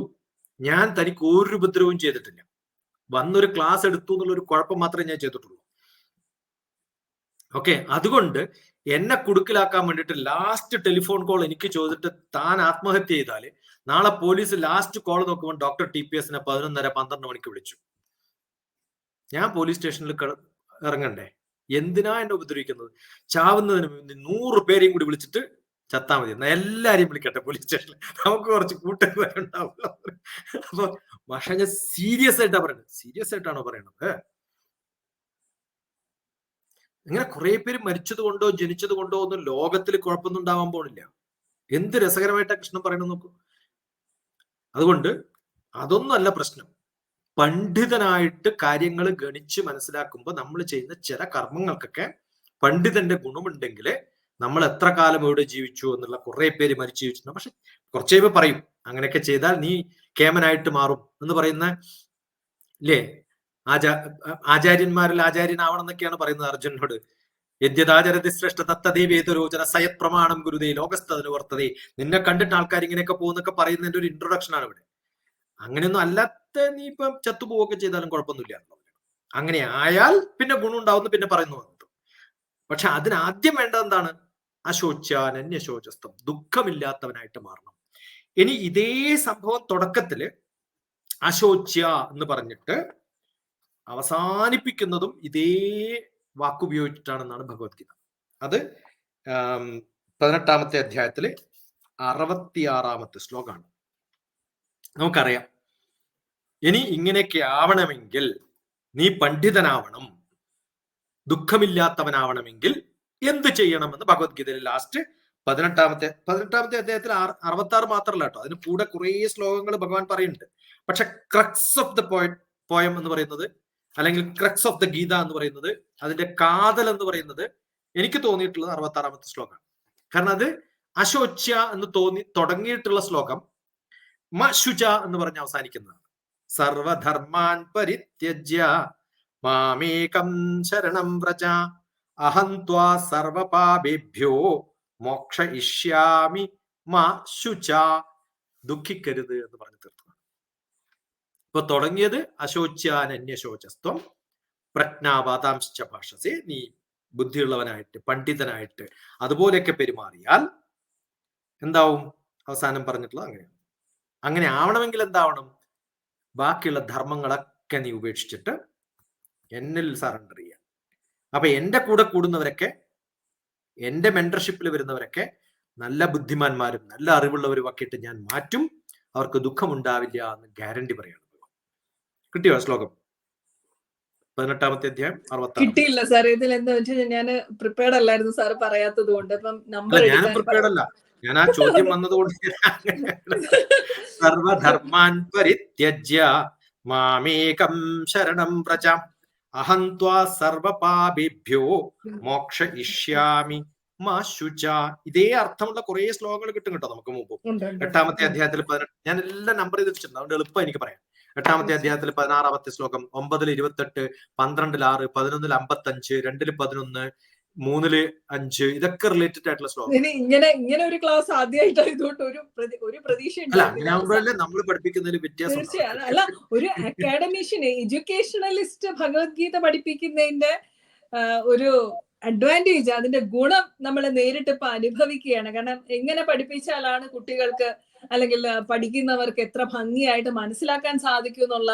ഞാൻ തനിക്ക് ഒരു ഉപദ്രവവും ചെയ്തിട്ടില്ല, വന്നൊരു ക്ലാസ് എടുത്തു എന്നുള്ളൊരു കുഴപ്പം മാത്രമേ ഞാൻ ചെയ്തിട്ടുള്ളൂ. ഓക്കെ, അതുകൊണ്ട് എന്നെ കുടുക്കിലാക്കാൻ വേണ്ടിയിട്ട് ലാസ്റ്റ് ടെലിഫോൺ കോൾ എനിക്ക് ചോദിച്ചിട്ട് താൻ ആത്മഹത്യ ചെയ്താല് നാളെ പോലീസ് ലാസ്റ്റ് കോൾ നോക്കുമ്പോൾ ഡോക്ടർ TPSനെ 11:30-12 മണിക്ക് വിളിച്ചു. ഞാൻ പോലീസ് സ്റ്റേഷനിൽ ഇറങ്ങണ്ടേ? എന്തിനാ എന്നെ ഉപദ്രവിക്കുന്നത്? ചാവുന്നതിന് മുന്നേ 100 പേരെയും കൂടി വിളിച്ചിട്ട് ചത്താ മതി, എന്നാ എല്ലാരെയും വിളിക്കട്ടെ പോലീസ് സ്റ്റേഷനിൽ, നമുക്ക് കുറച്ച് കൂട്ടുകാരുണ്ടാവുമല്ലോ. അപ്പൊ പക്ഷെ ഞാൻ സീരിയസ് ആയിട്ടാ പറയുന്നത്. സീരിയസ് ആയിട്ടാണോ പറയണത്? ഇങ്ങനെ കുറെ പേര് മരിച്ചത് കൊണ്ടോ ജനിച്ചത് കൊണ്ടോ ഒന്നും ലോകത്തിൽ കുഴപ്പമൊന്നും ഉണ്ടാവാൻ പോണില്ല. എന്ത് രസകരമായിട്ടാ കൃഷ്ണൻ പറയണെന്ന് നോക്കൂ. അതുകൊണ്ട് അതൊന്നും അല്ല പ്രശ്നം. പണ്ഡിതനായിട്ട് കാര്യങ്ങൾ ഗണിച്ച് മനസ്സിലാക്കുമ്പോൾ നമ്മൾ ചെയ്യുന്ന ചില കർമ്മങ്ങൾക്കൊക്കെ പണ്ഡിതന്റെ ഗുണമുണ്ടെങ്കിൽ നമ്മൾ എത്ര കാലം ഇവിടെ ജീവിച്ചു എന്നുള്ള കുറെ പേര് മരിച്ചു ജീവിച്ചിട്ടുണ്ട്. പക്ഷെ കുറച്ചേ പറയും അങ്ങനെയൊക്കെ ചെയ്താൽ നീ കേമനായിട്ട് മാറും എന്ന് പറയുന്ന ഇല്ലേ, ആചാര്യന്മാരിൽ ആചാര്യനാവണം എന്നൊക്കെയാണ് പറയുന്നത് അർജുനോട്. യദ്യതാചരതി ശ്രേഷ്ഠ തത്തദേവേതരോചന സയത് പ്രമാണം ഗുരുതേ ലോകസ്ഥതിന് വർത്തതേ. നിന്നെ കണ്ടിട്ട് ആൾക്കാർ ഇങ്ങനെയൊക്കെ പോകുന്നൊക്കെ പറയുന്നതിന്റെ ഒരു ഇൻട്രൊഡക്ഷൻ ആണ് ഇവിടെ. അങ്ങനെയൊന്നും അല്ലാത്ത നീ ഇപ്പം ചത്തുപോവുകയൊക്കെ ചെയ്താലും കുഴപ്പമൊന്നുമില്ല. അങ്ങനെ ആയാൽ പിന്നെ ഗുണം ഉണ്ടാവുന്നു പിന്നെ പറയുന്നു. പക്ഷെ അതിനാദ്യം വേണ്ടത് എന്താണ്? അശോച്യാനന്യശോചസ്ത്വം, ദുഃഖമില്ലാത്തവനായിട്ട് മാറണം. ഇനി ഇതേ സംഭവം തുടക്കത്തില് അശോച്യ എന്ന് പറഞ്ഞിട്ട് അവസാനിപ്പിക്കുന്നതും ഇതേ വാക്കുപയോഗിച്ചിട്ടാണെന്നാണ് ഭഗവത്ഗീത. അത് 18ാമത്തെ അധ്യായത്തില് 66ാമത്തെ ശ്ലോകമാണ്. നമുക്കറിയാം, ഇനി ഇങ്ങനെയൊക്കെ ആവണമെങ്കിൽ നീ പണ്ഡിതനാവണം, ദുഃഖമില്ലാത്തവനാവണമെങ്കിൽ എന്ത് ചെയ്യണമെന്ന് ഭഗവത്ഗീതയിൽ ലാസ്റ്റ് 18ാമത്തെ അധ്യായത്തിൽ 66 മാത്രമല്ല കേട്ടോ, അതിന് കൂടെ കുറെ ശ്ലോകങ്ങൾ ഭഗവാൻ പറയുന്നുണ്ട്. പക്ഷെ ക്രക്സ് ഓഫ് ദ പോയം എന്ന് പറയുന്നത്, അല്ലെങ്കിൽ ക്രക്സ് ഓഫ് ദ ഗീത എന്ന് പറയുന്നത്, അതിന്റെ കാതൽ എന്ന് പറയുന്നത് എനിക്ക് തോന്നിയിട്ടുള്ളത് 66ാമത്തെ ശ്ലോകമാണ്. കാരണം അത് അശോച്യ എന്ന് തുടങ്ങിയിട്ടുള്ള ശ്ലോകം മശുച എന്ന് പറഞ്ഞ് അവസാനിക്കുന്നതാണ്. സർവധർമാൻ പരിത്യജ്യ മാമേകം ശരണം വ്രജ അഹം ത്വാ സർവപാപേഭ്യോ മോക്ഷയിഷ്യാമി മാ ശുച. ദുഃഖിക്കരുത് എന്ന് പറഞ്ഞു തീർത്തതാണ്. ഇപ്പൊ തുടങ്ങിയത് അശോച്യാനന്യശോചസ്ത്വം പ്രജ്ഞാവാതാംശ്ച ഭാഷസേ, നീ ബുദ്ധിയുള്ളവനായിട്ട് പണ്ഡിതനായിട്ട് അതുപോലെയൊക്കെ പെരുമാറിയാൽ എന്താവും? അവസാനം പറഞ്ഞിട്ടുള്ളത് അങ്ങനെയാണ്. അങ്ങനെ ആവണമെങ്കിൽ എന്താവണം? ബാക്കിയുള്ള ധർമ്മങ്ങളൊക്കെ നീ ഉപേക്ഷിച്ചിട്ട് എന്നിൽ സറണ്ടർ ചെയ്യാം. അപ്പൊ എന്റെ കൂടെ കൂടുന്നവരൊക്കെ, എന്റെ മെന്റർഷിപ്പിൽ വരുന്നവരൊക്കെ നല്ല ബുദ്ധിമാന്മാരും നല്ല അറിവുള്ളവരും ഒക്കെ ഇട്ട് ഞാൻ മാറ്റും, അവർക്ക് ദുഃഖമുണ്ടാവില്ല എന്ന് ഗ്യാരണ്ടി പറയാണ്. കിട്ടിയോ ശ്ലോകം? 18ാമത്തെ അധ്യായം 66. കിട്ടിയില്ല സാർ. ഇതിൽ എന്താ വെച്ചാൽ ഞാൻ പ്രിപ്പയർഡ് അല്ലായിരുന്നു സാർ പറയാത്തത് കൊണ്ട്. അപ്പം നമ്പർ ഞാനും പ്രിപ്പയർഡ് അല്ല, ഞാൻ ആ ചോദ്യം വന്നതുകൊണ്ട് സർവധർമാൻ പരിത്യജ്യ മാമേകം ശരണം വ്രജ അഹം ത്വാ സർവപാപേഭ്യോ മോക്ഷയിഷ്യാമി മാ ശുച. ഇതേ അർത്ഥമുള്ള കുറെ ശ്ലോകങ്ങൾ കിട്ടും കേട്ടോ നമുക്ക് മുമ്പ്. 8ാമത്തെ അധ്യായത്തിൽ 18, ഞാൻ എല്ലാം നമ്പർ ചെയ്തിട്ടുണ്ട്, അതുകൊണ്ട് എളുപ്പം എനിക്ക് പറയാം. 8ാമത്തെ അധ്യായത്തിൽ 16ാമത്തെ ശ്ലോകം, 9-ൽ 28, 12-ൽ 6, 11-ൽ 55, 2-ൽ 11, 3-ൽ 5, ഇതൊക്കെ റിലേറ്റഡ് ആയിട്ടുള്ള ശ്ലോകം. ഇങ്ങനെ ഒരു ക്ലാസ് ആദ്യമായിട്ടായതുകൊണ്ട് ഒരു പ്രതീക്ഷ അല്ല, അങ്ങനെ ആകുമ്പോഴല്ലേ നമ്മൾ പഠിപ്പിക്കുന്നതിൽ വ്യത്യാസം. അല്ല, ഒരു അക്കാഡമിഷ്യൻ എഡ്യൂക്കേഷണലിസ്റ്റ് ഭഗവത്ഗീത പഠിപ്പിക്കുന്നതിന്റെ ഒരു അഡ്വാൻറ്റേജ്, അതിന്റെ ഗുണം നമ്മൾ നേരിട്ട് ഇപ്പൊ അനുഭവിക്കുകയാണ്. കാരണം എങ്ങനെ പഠിപ്പിച്ചാലാണ് കുട്ടികൾക്ക് അല്ലെങ്കിൽ പഠിക്കുന്നവർക്ക് എത്ര ഭംഗിയായിട്ട് മനസ്സിലാക്കാൻ സാധിക്കും എന്നുള്ള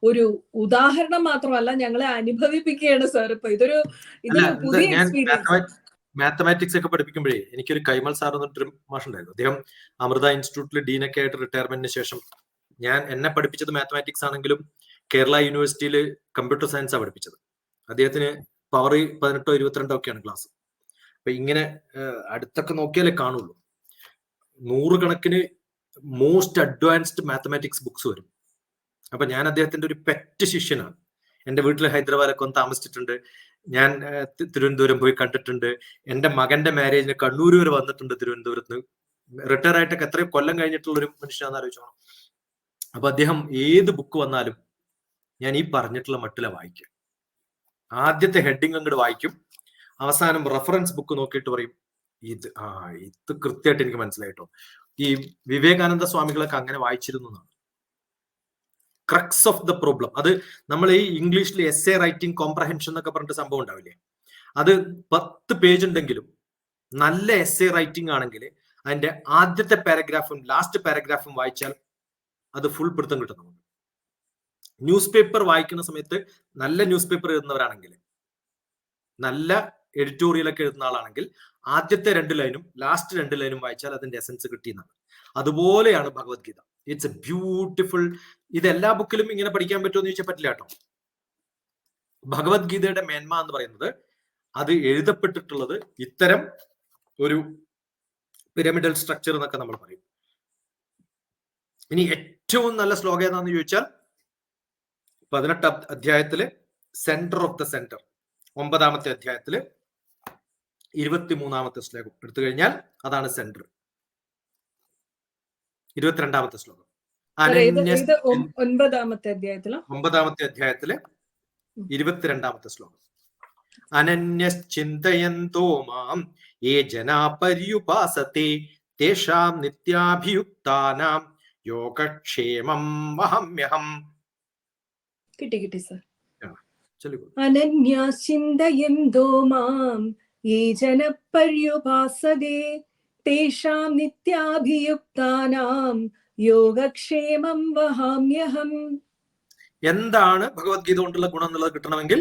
ഒരു ഉദാഹരണം മാത്രമല്ല, ഞങ്ങളെ അനുഭവിപ്പിക്കുകയാണ് സാർ. ഇപ്പൊ ഇതൊരു പുതിയ എക്സ്പീരിയൻസ്. മാത്തമാറ്റിക്സ് ഒക്കെ പഠിപ്പിക്കുമ്പോഴേ എനിക്കൊരു കൈമൾ സാർ എന്നിട്ടൊരു മാഷുണ്ടായിരുന്നു. അദ്ദേഹം അമൃത ഇൻസ്റ്റിറ്റ്യൂട്ടിൽ ഡീനൊക്കെ ആയിട്ട് റിട്ടയർമെന്റിന് ശേഷം, എന്നെ പഠിപ്പിച്ചത് മാത്തമാറ്റിക്സ് ആണെങ്കിലും കേരള യൂണിവേഴ്സിറ്റിയിൽ കമ്പ്യൂട്ടർ സയൻസാണ് പഠിപ്പിച്ചത്. അദ്ദേഹത്തിന് പവർ 18 22 ഒക്കെയാണ് ക്ലാസ്. അപ്പൊ ഇങ്ങനെ അടുത്തൊക്കെ നോക്കിയാലേ കാണുള്ളൂ. 100 കണക്കിന് മോസ്റ്റ് അഡ്വാൻസ്ഡ് മാത്തമാറ്റിക്സ് ബുക്സ് വരും. അപ്പൊ ഞാൻ അദ്ദേഹത്തിന്റെ ഒരു പെറ്റ് ശിഷ്യനാണ്. എന്റെ വീട്ടിൽ ഹൈദരാബാദൊക്കെ വന്ന് താമസിച്ചിട്ടുണ്ട്. ഞാൻ തിരുവനന്തപുരം പോയി കണ്ടിട്ടുണ്ട്. എന്റെ മകന്റെ മാരേജിന് കണ്ണൂർ വരെ വന്നിട്ടുണ്ട് തിരുവനന്തപുരത്ത്. റിട്ടയർ ആയിട്ടൊക്കെ എത്രയും കൊല്ലം കഴിഞ്ഞിട്ടുള്ള ഒരു മനുഷ്യനാണെന്ന് ആലോചിച്ചോണം. അപ്പൊ അദ്ദേഹം ഏത് ബുക്ക് വന്നാലും ഞാൻ ഈ പറഞ്ഞിട്ടുള്ള മട്ടില വായിക്കും. ആദ്യത്തെ ഹെഡിങ് അങ്ങോട്ട് വായിക്കും, അവസാനം റെഫറൻസ് ബുക്ക് നോക്കിയിട്ട് പറയും ഇത് കൃത്യമായിട്ട് എനിക്ക് മനസ്സിലായിട്ടോ. ഈ വിവേകാനന്ദ സ്വാമികളൊക്കെ അങ്ങനെ വായിച്ചിരുന്നു എന്നാണ്. Crux of the problem. അത് നമ്മൾ ഈ ഇംഗ്ലീഷിൽ എസ്സേ റൈറ്റിംഗ് കോംപ്രഹെൻഷൻ എന്നൊക്കെ പറഞ്ഞിട്ട് സംഭവം ഉണ്ടാവില്ലേ, അത് 10 പേജ് ഉണ്ടെങ്കിലും നല്ല എസ്സേ റൈറ്റിംഗ് ആണെങ്കിൽ അതിന്റെ ആദ്യത്തെ പാരഗ്രാഫും ലാസ്റ്റ് പാരഗ്രാഫും വായിച്ചാൽ അത് ഫുൾ പിടുത്തം കിട്ടും നമുക്ക്. ന്യൂസ് പേപ്പർ വായിക്കുന്ന സമയത്ത് നല്ല ന്യൂസ് പേപ്പർ എഴുതുന്നവരാണെങ്കിൽ, നല്ല എഡിറ്റോറിയലൊക്കെ എഴുതുന്ന ആളാണെങ്കിൽ ആദ്യത്തെ 2 ലൈനും ലാസ്റ്റ് 2 ലൈനും വായിച്ചാൽ അതിന്റെ എസൻസ് കിട്ടിയെന്നാണ്. അതുപോലെയാണ് ഭഗവത്ഗീത. It's A beautiful. ഇത് എല്ലാ ബുക്കിലും ഇങ്ങനെ പഠിക്കാൻ പറ്റുമോ എന്ന് ചോദിച്ചാൽ പറ്റില്ല കേട്ടോ. ഭഗവത്ഗീതയുടെ മേന്മ എന്ന് പറയുന്നത് അത് എഴുതപ്പെട്ടിട്ടുള്ളത് ഇത്തരം ഒരു പിരമിഡൽ സ്ട്രക്ചർ എന്നൊക്കെ നമ്മൾ പറയും. ഇനി ഏറ്റവും നല്ല ശ്ലോകം ഏതാണെന്ന് ചോദിച്ചാൽ 18ാം അധ്യായത്തില് സെന്റർ ഓഫ് ദ സെന്റർ, 9ാമത്തെ അധ്യായത്തില് 23ാമത്തെ ശ്ലോകം എടുത്തു കഴിഞ്ഞാൽ അതാണ് സെന്റർ. 22ാമത്തെ ശ്ലോകം 9ാമത്തെ അധ്യായത്തില് 22ാമത്തെ ശ്ലോകം. അനന്യശ്ചിന്തയന്തോ മാം യേ ജനാ പര്യുപാസത്തെ തേഷാം നിത്യാഭിയുക്താനാം യോഗക്ഷേമം വഹമ്യഹം. കിട്ടി സർ. അനന്യശ്ചിന്തയന്തോ മാം യേ ജനാ പര്യുപാസത്തെ തേഷാം നിത്യാഭിയുക്താനാം യോഗക്ഷേമം വഹാമ്യഹം. എന്താണ് ഭഗവത്ഗീത കൊണ്ടുള്ള ഗുണം എന്നുള്ളത് കിട്ടണമെങ്കിൽ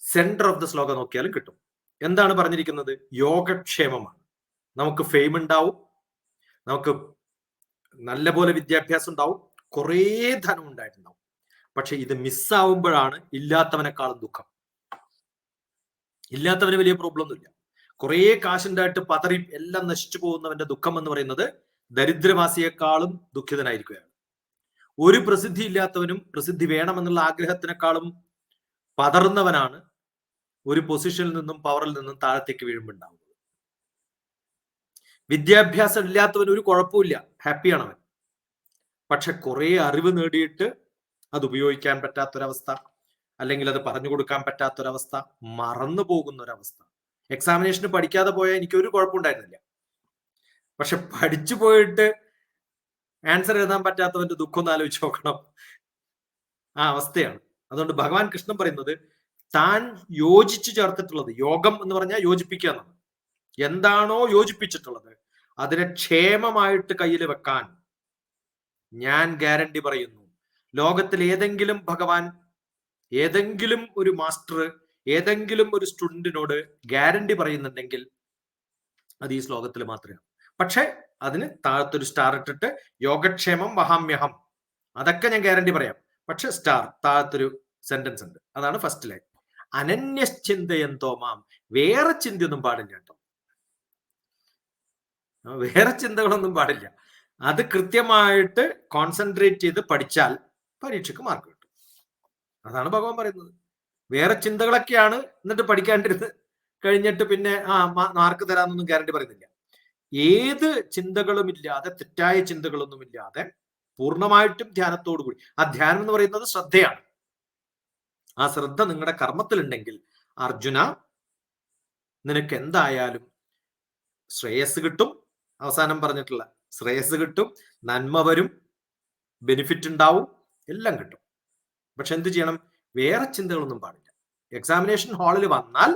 സെന്റർ ഓഫ് ദ ശ്ലോകം നോക്കിയാലും കിട്ടും. എന്താണ് പറഞ്ഞിരിക്കുന്നത്? യോഗക്ഷേമമാണ്. നമുക്ക് ഫെയിം ഉണ്ടാവും, നമുക്ക് നല്ലപോലെ വിദ്യാഭ്യാസം ഉണ്ടാവും, കുറേ ധനം ഉണ്ടായിട്ടുണ്ടാവും. പക്ഷെ ഇത് മിസ്സാവുമ്പോഴാണ് ഇല്ലാത്തവനെക്കാളും ദുഃഖം. ഇല്ലാത്തവന് വലിയ പ്രോബ്ലം ഒന്നുമില്ല. കുറേ കാശുണ്ടായിട്ട് പതറി എല്ലാം നശിച്ചു പോകുന്നവന്റെ ദുഃഖം എന്ന് പറയുന്നത് ദരിദ്രവാസിയെക്കാളും ദുഃഖിതനായിരിക്കുകയാണ്. ഒരു പ്രസിദ്ധി ഇല്ലാത്തവനും പ്രസിദ്ധി വേണമെന്നുള്ള ആഗ്രഹത്തിനേക്കാളും പതറുന്നവനാണ് ഒരു പൊസിഷനിൽ നിന്നും പവറിൽ നിന്നും താഴത്തേക്ക് വീഴുമ്പോണ്ടാവുന്നത്. വിദ്യാഭ്യാസം ഇല്ലാത്തവന് ഒരു കുഴപ്പമില്ല, ഹാപ്പിയാണ് അവൻ. പക്ഷെ കുറെ അറിവ് നേടിയിട്ട് അത് ഉപയോഗിക്കാൻ പറ്റാത്തൊരവസ്ഥ, അല്ലെങ്കിൽ അത് പറഞ്ഞു കൊടുക്കാൻ പറ്റാത്തൊരവസ്ഥ, മറന്നു പോകുന്ന ഒരവസ്ഥ. എക്സാമിനേഷന് പഠിക്കാതെ പോയാൽ എനിക്കൊരു കുഴപ്പമുണ്ടായിരുന്നില്ല. പക്ഷെ പഠിച്ചു പോയിട്ട് ആൻസർ എഴുതാൻ പറ്റാത്തവന്റെ ദുഃഖം ഒന്ന് ആലോചിച്ച് നോക്കണം. ആ അവസ്ഥയാണ്. അതുകൊണ്ട് ഭഗവാൻ കൃഷ്ണൻ പറയുന്നത് താൻ യോജിച്ചു ചേർത്തിട്ടുള്ളത്, യോഗം എന്ന് പറഞ്ഞാൽ യോജിപ്പിക്കുക എന്നാണ്. എന്താണോ യോജിപ്പിച്ചിട്ടുള്ളത് അതിനെ ക്ഷേമമായിട്ട് കയ്യിൽ വെക്കാൻ ഞാൻ ഗ്യാരണ്ടി പറയുന്നു. ലോകത്തിൽ ഏതെങ്കിലും ഭഗവാൻ, ഏതെങ്കിലും ഒരു മാസ്റ്റർ, ഏതെങ്കിലും ഒരു സ്റ്റുഡന്റിനോട് ഗ്യാരണ്ടി പറയുന്നുണ്ടെങ്കിൽ അത് ഈ ശ്ലോകത്തിൽ മാത്രമേ. പക്ഷെ അതിന് താഴത്തൊരു സ്റ്റാർ ഇട്ടിട്ട് യോഗക്ഷേമം വഹാമ്യഹം, അതൊക്കെ ഞാൻ ഗ്യാരണ്ടി പറയാം. പക്ഷെ സ്റ്റാർ താഴത്തൊരു സെന്റൻസ് ഉണ്ട്, അതാണ് ഫസ്റ്റ് ലൈൻ. അനന്യശ്ചിന്തയന്തോ മാം, വേറെ ചിന്തയൊന്നും പാടില്ല കേട്ടോ. വേറെ ചിന്തകളൊന്നും പാടില്ല. അത് കൃത്യമായിട്ട് കോൺസെൻട്രേറ്റ് ചെയ്ത് പഠിച്ചാൽ പരീക്ഷയ്ക്ക് മാർക്ക് കിട്ടും. അതാണ് ഭഗവാൻ പറയുന്നത്. വേറെ ചിന്തകളൊക്കെയാണ് എന്നിട്ട് പഠിക്കാണ്ടിരുന്ന് കഴിഞ്ഞിട്ട് പിന്നെ മാർക്ക് തരാമെന്നൊന്നും ഗ്യാരണ്ടി പറയുന്നില്ല. ഏത് ചിന്തകളും ഇല്ലാതെ, തെറ്റായ ചിന്തകളൊന്നും ഇല്ലാതെ പൂർണ്ണമായിട്ടും ധ്യാനത്തോടു കൂടി, ആ ധ്യാനം എന്ന് പറയുന്നത് ശ്രദ്ധയാണ്. ആ ശ്രദ്ധ നിങ്ങളുടെ കർമ്മത്തിലുണ്ടെങ്കിൽ അർജുന നിനക്ക് എന്തായാലും ശ്രേയസ് കിട്ടും. അവസാനം പറഞ്ഞിട്ടുള്ള ശ്രേയസ് കിട്ടും, നന്മ വരും, ബെനിഫിറ്റ് ഉണ്ടാവും, എല്ലാം കിട്ടും. പക്ഷെ എന്ത് ചെയ്യണം? വേറെ ചിന്തകളൊന്നും പാടില്ല. എക്സാമിനേഷൻ ഹാളിൽ വന്നാൽ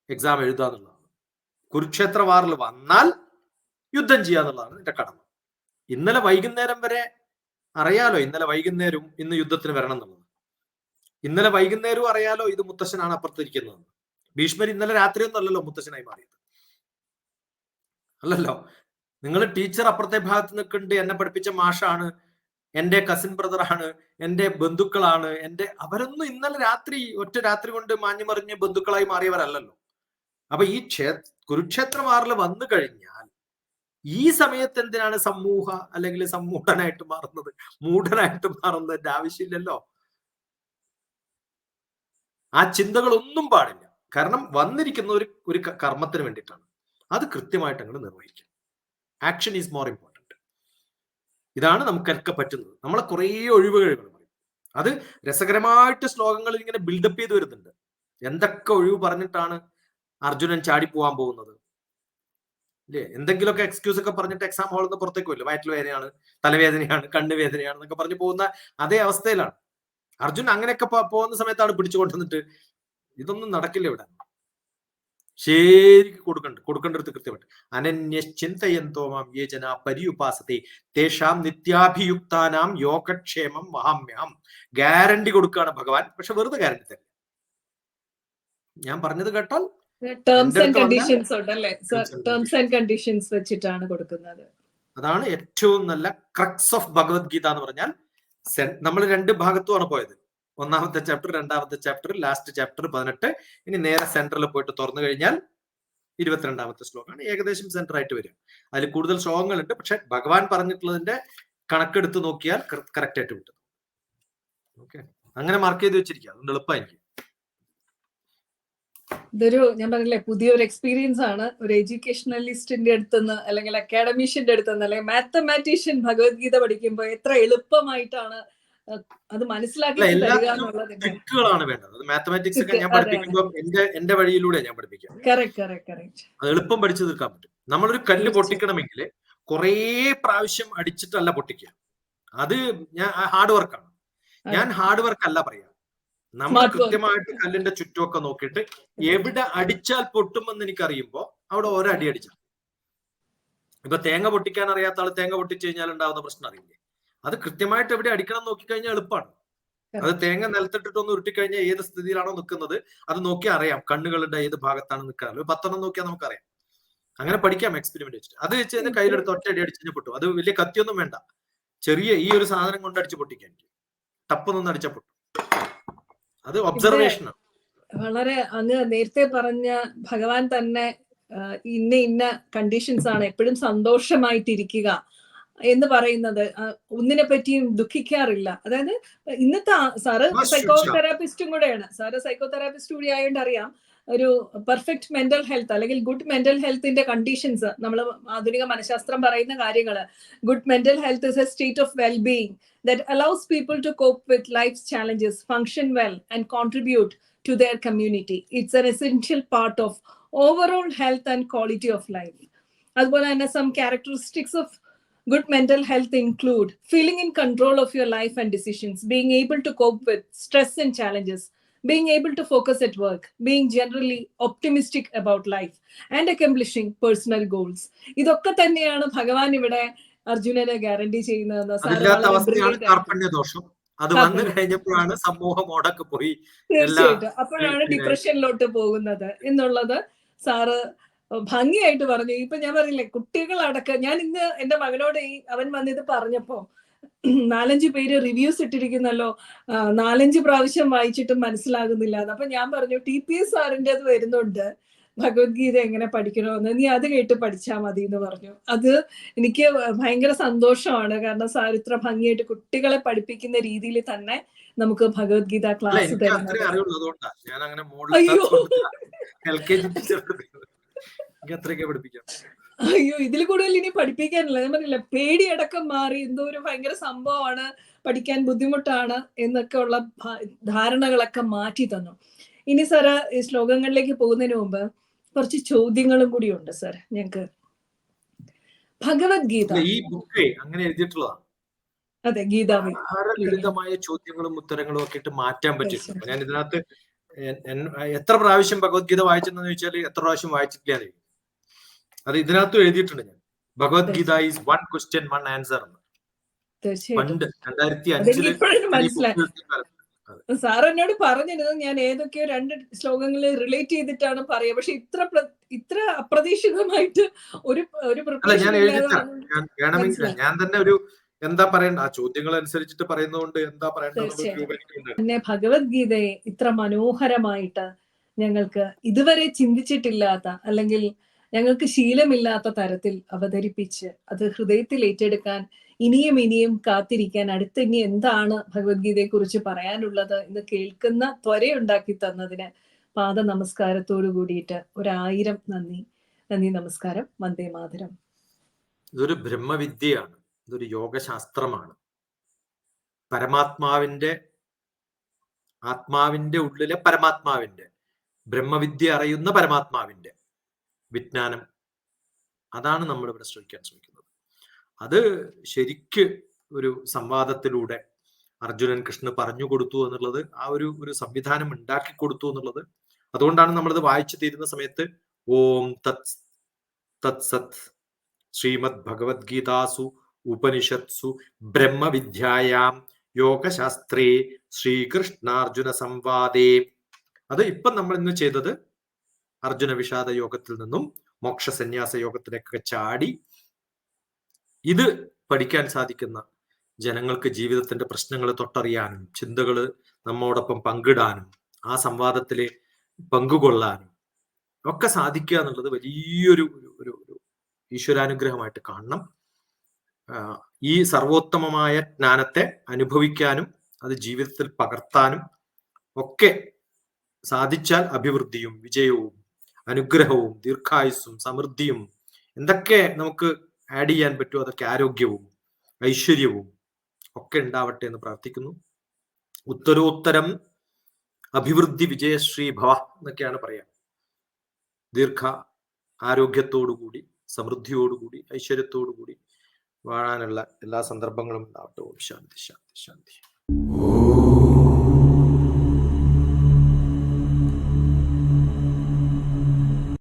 എക്സാം എഴുതുക എന്നുള്ളതാണ്. കുരുക്ഷേത്ര വാറിൽ വന്നാൽ യുദ്ധം ചെയ്യുക എന്നുള്ളതാണ് നിന്റെ കടമ. ഇന്നലെ വൈകുന്നേരം വരെ അറിയാലോ ഇന്നലെ വൈകുന്നേരവും ഇന്ന് യുദ്ധത്തിന് വരണം എന്നുള്ളത്. ഇന്നലെ വൈകുന്നേരവും അറിയാലോ ഇത് മുത്തശ്ശനാണ് അപ്പുറത്തിരിക്കുന്നത്. ഭീഷ്മർ ഇന്നലെ രാത്രിയൊന്നും അല്ലല്ലോ മുത്തശ്ശനായി മാറിയത്, അല്ലല്ലോ. നിങ്ങൾ ടീച്ചർ അപ്പുറത്തെ ഭാഗത്ത് നിൽക്കുന്നുണ്ട്, എന്നെ പഠിപ്പിച്ച മാഷാണ്, എന്റെ കസിൻ ബ്രദറാണ്, എന്റെ ബന്ധുക്കളാണ്, അവരൊന്നും ഇന്നലെ രാത്രി ഒറ്റ രാത്രി കൊണ്ട് മാഞ്ഞുമറിഞ്ഞ് ബന്ധുക്കളായി മാറിയവരല്ലല്ലോ. അപ്പൊ ഈ കുരുക്ഷേത്ര വാറിൽ വന്നു കഴിഞ്ഞാൽ ഈ സമയത്ത് എന്തിനാണ് സമൂഹ അല്ലെങ്കിൽ സമ്മൂഢനായിട്ട് മാറുന്നത്, മൂഢനായിട്ട് മാറുന്നതിന്റെ ആവശ്യമില്ലല്ലോ. ആ ചിന്തകളൊന്നും പാടില്ല. കാരണം വന്നിരിക്കുന്ന ഒരു കർമ്മത്തിന് വേണ്ടിയിട്ടാണ്. അത് കൃത്യമായിട്ട് അങ്ങ് നിർവഹിക്കാം. Action is more important. ഇതാണ് നമുക്കൊക്കെ പറ്റുന്നത്. നമ്മളെ കുറേ ഒഴിവുകൾ പറയും. അത് രസകരമായിട്ട് ശ്ലോകങ്ങളിൽ ഇങ്ങനെ ബിൽഡപ്പ് ചെയ്ത് വരുന്നുണ്ട്. എന്തൊക്കെ ഒഴിവ് പറഞ്ഞിട്ടാണ് അർജുനൻ ചാടിപ്പോവാൻ പോകുന്നത് അല്ലേ? എന്തെങ്കിലുമൊക്കെ എക്സ്ക്യൂസ് ഒക്കെ പറഞ്ഞിട്ട് എക്സാം ഹാളിൽ നിന്ന് പുറത്തേക്ക് വരില്ല. വയറ്റിൽ വേദനയാണ്, തലവേദനയാണ്, കണ്ണുവേദനയാണ് എന്നൊക്കെ പറഞ്ഞ് പോകുന്ന അതേ അവസ്ഥയിലാണ് അർജുൻ. അങ്ങനെയൊക്കെ പോകുന്ന സമയത്താണ് പിടിച്ചു കൊണ്ടുവന്നിട്ട് ഇതൊന്നും നടക്കില്ല ഇവിടെ. ശരിക്ക് കൊടുക്കേണ്ടടുത്ത് കൃത്യമായിട്ട് അനന്യശ്ചിന്തയന്തോ മാം യേ ജനാ പര്യുപാസതേ തേഷാം നിത്യാഭിയുക്താനാം യോഗക്ഷേമം വഹാമ്യഹം. ഗ്യാരണ്ടി കൊടുക്കുകയാണ് ഭഗവാൻ. പക്ഷെ വെറുതെ ഗ്യാരണ്ടി തരില്ല. ഞാൻ പറഞ്ഞത് കേട്ടാൽ ടേംസ് ആൻഡ് കണ്ടീഷൻസ് ഉണ്ടല്ലേ? ടേംസ് ആൻഡ് കണ്ടീഷൻസ് വെച്ചിട്ടാണ് കൊടുക്കുന്നത്. അതാണ് ഏറ്റവും നല്ല ക്രക്സ് ഓഫ് ഭഗവത്ഗീത എന്ന് പറഞ്ഞാൽ. നമ്മൾ രണ്ട് ഭാഗത്തുമാണ് പോയത്. ഒന്നാമത്തെ ചാപ്റ്റർ, രണ്ടാമത്തെ ചാപ്റ്റർ, ലാസ്റ്റ് ചാപ്റ്റർ 18. ഇനി നേരെ സെന്ററിൽ പോയിട്ട് തുറന്നു കഴിഞ്ഞാൽ 22ാമത്തെ ശ്ലോകമാണ് ഏകദേശം സെന്റർ ആയിട്ട് വരിക. അതിൽ കൂടുതൽ ശ്ലോകങ്ങളുണ്ട്. പക്ഷെ ഭഗവാൻ പറഞ്ഞിട്ടുള്ളതിന്റെ കണക്കെടുത്ത് നോക്കിയാൽ കറക്റ്റ് ആയിട്ട് കിട്ടും. ഓക്കെ, അങ്ങനെ മാർക്ക് ചെയ്ത് വെച്ചിരിക്കുക. അതുകൊണ്ട് എളുപ്പമായിരിക്കും. ഇതൊരു ഞാൻ പറഞ്ഞില്ലേ പുതിയൊരു എക്സ്പീരിയൻസ് ആണ്. ഒരു എഡ്യൂക്കേഷണലിസ്റ്റിന്റെ അടുത്തുനിന്ന് അല്ലെങ്കിൽ അക്കാഡമീഷ്യന്റെ അടുത്തുനിന്ന് അല്ലെങ്കിൽ മാത്തമാറ്റീഷ്യൻ ഭഗവത്ഗീത പഠിക്കുമ്പോൾ എത്ര എളുപ്പമായിട്ടാണ് അത് മനസ്സിലാക്കി ട്രിക്കുകളാണ് വേണ്ടത്. മാത്തമാറ്റിക്സ് ഒക്കെ ഞാൻ പഠിപ്പിക്കുമ്പോൾ എന്റെ വഴിയിലൂടെ ഞാൻ പഠിപ്പിക്കാം. അത് എളുപ്പം പഠിച്ചു തീർക്കാൻ പറ്റും. നമ്മളൊരു കല്ല് പൊട്ടിക്കണമെങ്കിൽ കുറെ പ്രാവശ്യം അടിച്ചിട്ടല്ല പൊട്ടിക്കുക. അത് ഞാൻ ഹാർഡ് വർക്കാണ്. ഞാൻ ഹാർഡ് വർക്ക് അല്ല പറയാ. നമ്മൾ കൃത്യമായിട്ട് കല്ലിന്റെ ചുറ്റുമൊക്കെ നോക്കിയിട്ട് എവിടെ അടിച്ചാൽ പൊട്ടുമെന്ന് എനിക്കറിയുമ്പോ അവിടെ ഓരോ അടി അടിച്ചാൽ. ഇപ്പൊ തേങ്ങ പൊട്ടിക്കാൻ അറിയാത്ത ആള് തേങ്ങ പൊട്ടിച്ചു കഴിഞ്ഞാൽ ഉണ്ടാവുന്ന പ്രശ്നം അറിയില്ലേ? അത് കൃത്യമായിട്ട് എവിടെ അടിക്കണം നോക്കിക്കഴിഞ്ഞാൽ എളുപ്പമാണ്. അത് തേങ്ങ നിലത്തിട്ടിട്ടൊന്ന് ഉരുട്ടിക്കഴിഞ്ഞാൽ ഏത് സ്ഥിതിയിലാണോ നിൽക്കുന്നത് അത് നോക്കി അറിയാം. കണ്ണുകളുടെ ഏത് ഭാഗത്താണ് നിൽക്കാറ് 10 നോക്കിയാൽ നമുക്കറിയാം. അങ്ങനെ പഠിക്കാം എക്സ്പെരിമെന്റ് വെച്ചിട്ട്. അത് വെച്ച് കഴിഞ്ഞാൽ കയ്യിലെടുത്ത് ഒറ്റ അടി അടിച്ചു പൊട്ടും. അത് വലിയ കത്തിയൊന്നും വേണ്ട. ചെറിയ ഈ ഒരു സാധനം കൊണ്ട് അടിച്ചു പൊട്ടിക്കാൻ ടപ്പൊന്നൊന്ന് അടിച്ച പൊട്ടും. അത് ഒബ്സർവേഷനാണ്. വളരെ അങ്ങ് നേരത്തെ പറഞ്ഞ ഭഗവാൻ തന്നെ ഇന്ന കണ്ടീഷൻസ് ആണ്, എപ്പോഴും സന്തോഷമായിട്ടിരിക്കുക എന്ന് പറയുന്നത്, ഒന്നിനെ പറ്റിയും ദുഃഖിക്കാറില്ല. അതായത് ഇന്നത്തെ സാറ് സൈക്കോതെറാപ്പിസ്റ്റും കൂടെയാണ്, സാറ് സൈക്കോതെറാപ്പിസ്റ്റ് കൂടി ആയതുകൊണ്ട് അറിയാം ഒരു പെർഫെക്റ്റ് മെന്റൽ ഹെൽത്ത് അല്ലെങ്കിൽ ഗുഡ് മെന്റൽ ഹെൽത്തിന്റെ കണ്ടീഷൻസ്. നമ്മൾ ആധുനിക മനഃശാസ്ത്രം പറയുന്ന കാര്യങ്ങൾ, good mental health is A state of wellbeing that allows people to cope with life's challenges, function well, and contribute to their community. It's an essential part of overall health and quality of life. അതുപോലെ തന്നെ some characteristics of good mental health include feeling in control of your life and decisions, being able to cope with stress and challenges, being able to focus at work, being generally optimistic about life, and accomplishing personal goals. ഇതൊക്കെ തന്നെയാണ് ഭഗവാൻ ഇവിടെ അർജുനനെ guarantee ചെയ്യുന്നത്. കാർപ്പണ്യദോഷം അത് വന്നു കഴിഞ്ഞപ്പോഴാണ് സമൂഹമോടൊക്കെ പോയി തീർച്ചയായിട്ടും അപ്പോഴാണ് ഡിപ്രഷനിലോട്ട് പോകുന്നത് എന്നുള്ളത് സാറ് ഭംഗിയായിട്ട് പറഞ്ഞു. ഇപ്പൊ ഞാൻ പറഞ്ഞില്ലേ, കുട്ടികളടക്കം, ഞാൻ ഇന്ന് എന്റെ മകനോട് അവൻ വന്നിത് പറഞ്ഞപ്പോ 4-5 പേര് റിവ്യൂസ് ഇട്ടിരിക്കുന്നല്ലോ, 4-5 പ്രാവശ്യം വായിച്ചിട്ടും മനസ്സിലാകുന്നില്ല. അപ്പൊ ഞാൻ പറഞ്ഞു TPS സാറിൻ്റെത് വരുന്നുണ്ട്, ഭഗവത്ഗീത എങ്ങനെ പഠിക്കണമെന്ന്, നീ അത് കേട്ട് പഠിച്ചാൽ മതി എന്ന് പറഞ്ഞു. അത് എനിക്ക് ഭയങ്കര സന്തോഷമാണ്. കാരണം സാർ ഇത്ര ഭംഗിയായിട്ട് കുട്ടികളെ പഠിപ്പിക്കുന്ന രീതിയിൽ തന്നെ നമുക്ക് ഭഗവത്ഗീത ക്ലാസ് തരുന്നത്. അയ്യോ, ഇതിൽ കൂടുതൽ ഇനി പഠിപ്പിക്കാനില്ല. ഞാൻ പറഞ്ഞില്ല, പേടിയടക്കം മാറി, എന്തോ ഒരു ഭയങ്കര സംഭവമാണ്, പഠിക്കാൻ ബുദ്ധിമുട്ടാണ് എന്നൊക്കെ ഉള്ള ധാരണകളൊക്കെ മാറ്റി തന്നു. ഇനി സാറ് ഈ ശ്ലോകങ്ങളിലേക്ക് പോകുന്നതിന് മുമ്പ് കുറച്ച് ചോദ്യങ്ങളും കൂടി ഉണ്ട് സാർ ഞങ്ങൾക്ക്. ഭഗവത്ഗീത ഈ ബുക്ക് അങ്ങനെ എഴുതിയിട്ടുള്ളതാണ്. അതെ, ഗീതാ ലളിതമായ ചോദ്യങ്ങളും ഉത്തരങ്ങളും ഒക്കെ ഇട്ട് മാറ്റാൻ പറ്റിയിട്ടുണ്ട്. ഞാൻ ഇതിനകത്ത് എത്ര പ്രാവശ്യം ഭഗവത്ഗീത വായിച്ചെന്ന് ചോദിച്ചാൽ എത്ര പ്രാവശ്യം വായിച്ചിട്ടില്ല. അത് ഇതിനകത്തും എഴുതിയിട്ടുണ്ട് ഞാൻ. ഭഗവത്ഗീത ഈസ് 1 question 1 answer എന്ന്. പണ്ട് 2005 മനസ്സിലായി. സാർ എന്നോട് പറഞ്ഞിരുന്നു ഞാൻ ഏതൊക്കെയോ 2 ശ്ലോകങ്ങളിൽ റിലേറ്റ് ചെയ്തിട്ടാണ് പറയുക. പക്ഷെ ഇത്ര അപ്രതീക്ഷിതമായിട്ട് ഒരു ഞാൻ തന്നെ ഒരു എന്താ പറയണ്ട, ആ ചോദ്യങ്ങൾ അനുസരിച്ചിട്ട് പറയുന്നതുകൊണ്ട് എന്താ പറയേണ്ടത്. പിന്നെ ഭഗവത്ഗീതയെ ഇത്ര മനോഹരമായിട്ട് ഞങ്ങൾക്ക് ഇതുവരെ ചിന്തിച്ചിട്ടില്ലാത്ത അല്ലെങ്കിൽ ഞങ്ങൾക്ക് ശീലമില്ലാത്ത തരത്തിൽ അവതരിപ്പിച്ച് അത് ഹൃദയത്തിൽ ഏറ്റെടുക്കാൻ ഇനിയും കാത്തിരിക്കാൻ, അടുത്ത് ഇനി എന്താണ് ഭഗവത്ഗീതയെ കുറിച്ച് പറയാനുള്ളത് എന്ന് കേൾക്കുന്ന ത്വരയുണ്ടാക്കി തന്നതിന് പാദ നമസ്കാരത്തോടു കൂടിയിട്ട് 1000 നന്ദി. നമസ്കാരം. വന്ദേ മാതരം. ഇതൊരു ബ്രഹ്മവിദ്യയാണ്, ഇതൊരു യോഗശാസ്ത്രമാണ്. ആത്മാവിന്റെ ഉള്ളിലെ പരമാത്മാവിന്റെ, ബ്രഹ്മവിദ്യ അറിയുന്ന പരമാത്മാവിന്റെ വിജ്ഞാനം, അതാണ് നമ്മൾ ഇവിടെ ശ്രമിക്കുന്നത്. അത് ശരിക്ക് ഒരു സംവാദത്തിലൂടെ അർജുനൻ കൃഷ്ണന് പറഞ്ഞു കൊടുത്തു എന്നുള്ളത്, ആ ഒരു സംവിധാനം ഉണ്ടാക്കി കൊടുത്തു എന്നുള്ളത്. അതുകൊണ്ടാണ് നമ്മളിത് വായിച്ചു തീരുന്ന സമയത്ത് ഓം തത്സത് ശ്രീമദ് ഭഗവത്ഗീതാസു ഉപനിഷത്സു ബ്രഹ്മവിദ്യായാം യോഗശാസ്ത്രേ ശ്രീകൃഷ്ണാർജുന സംവാദേ. അത് ഇപ്പം നമ്മൾ ഇന്ന് ചെയ്തത് അർജുന വിഷാദ യോഗത്തിൽ നിന്നും മോക്ഷ സന്യാസ യോഗത്തിലേക്കൊക്കെ ചാടി ഇത് പഠിക്കാൻ സാധിക്കുന്ന ജനങ്ങൾക്ക് ജീവിതത്തിന്റെ പ്രശ്നങ്ങൾ തൊട്ടറിയാനും ചിന്തകൾ നമ്മോടൊപ്പം പങ്കിടാനും ആ സംവാദത്തിൽ പങ്കുകൊള്ളാനും ഒക്കെ സാധിക്കുക എന്നുള്ളത് വലിയൊരു ഈശ്വരാനുഗ്രഹമായിട്ട് കാണണം. ഈ സർവോത്തമമായ ജ്ഞാനത്തെ അനുഭവിക്കാനും അത് ജീവിതത്തിൽ പകർത്താനും ഒക്കെ സാധിച്ചാൽ അഭിവൃദ്ധിയും വിജയവും അനുഗ്രഹവും ദീർഘായുസ്സും സമൃദ്ധിയും എന്തൊക്കെ നമുക്ക് ആഡ് ചെയ്യാൻ പറ്റുമോ അതൊക്കെ ആരോഗ്യവും ഐശ്വര്യവും ഒക്കെ ഉണ്ടാവട്ടെ എന്ന് പ്രാർത്ഥിക്കുന്നു. ഉത്തരോത്തരം അഭിവൃദ്ധി വിജയശ്രീ ഭവ എന്നൊക്കെയാണ് പറയാ. ദീർഘ ആരോഗ്യത്തോടുകൂടി സമൃദ്ധിയോടുകൂടി ഐശ്വര്യത്തോടുകൂടി വാഴാനുള്ള എല്ലാ സന്ദർഭങ്ങളും ഉണ്ടാവട്ടെ. ശാന്തി ശാന്തി ശാന്തി.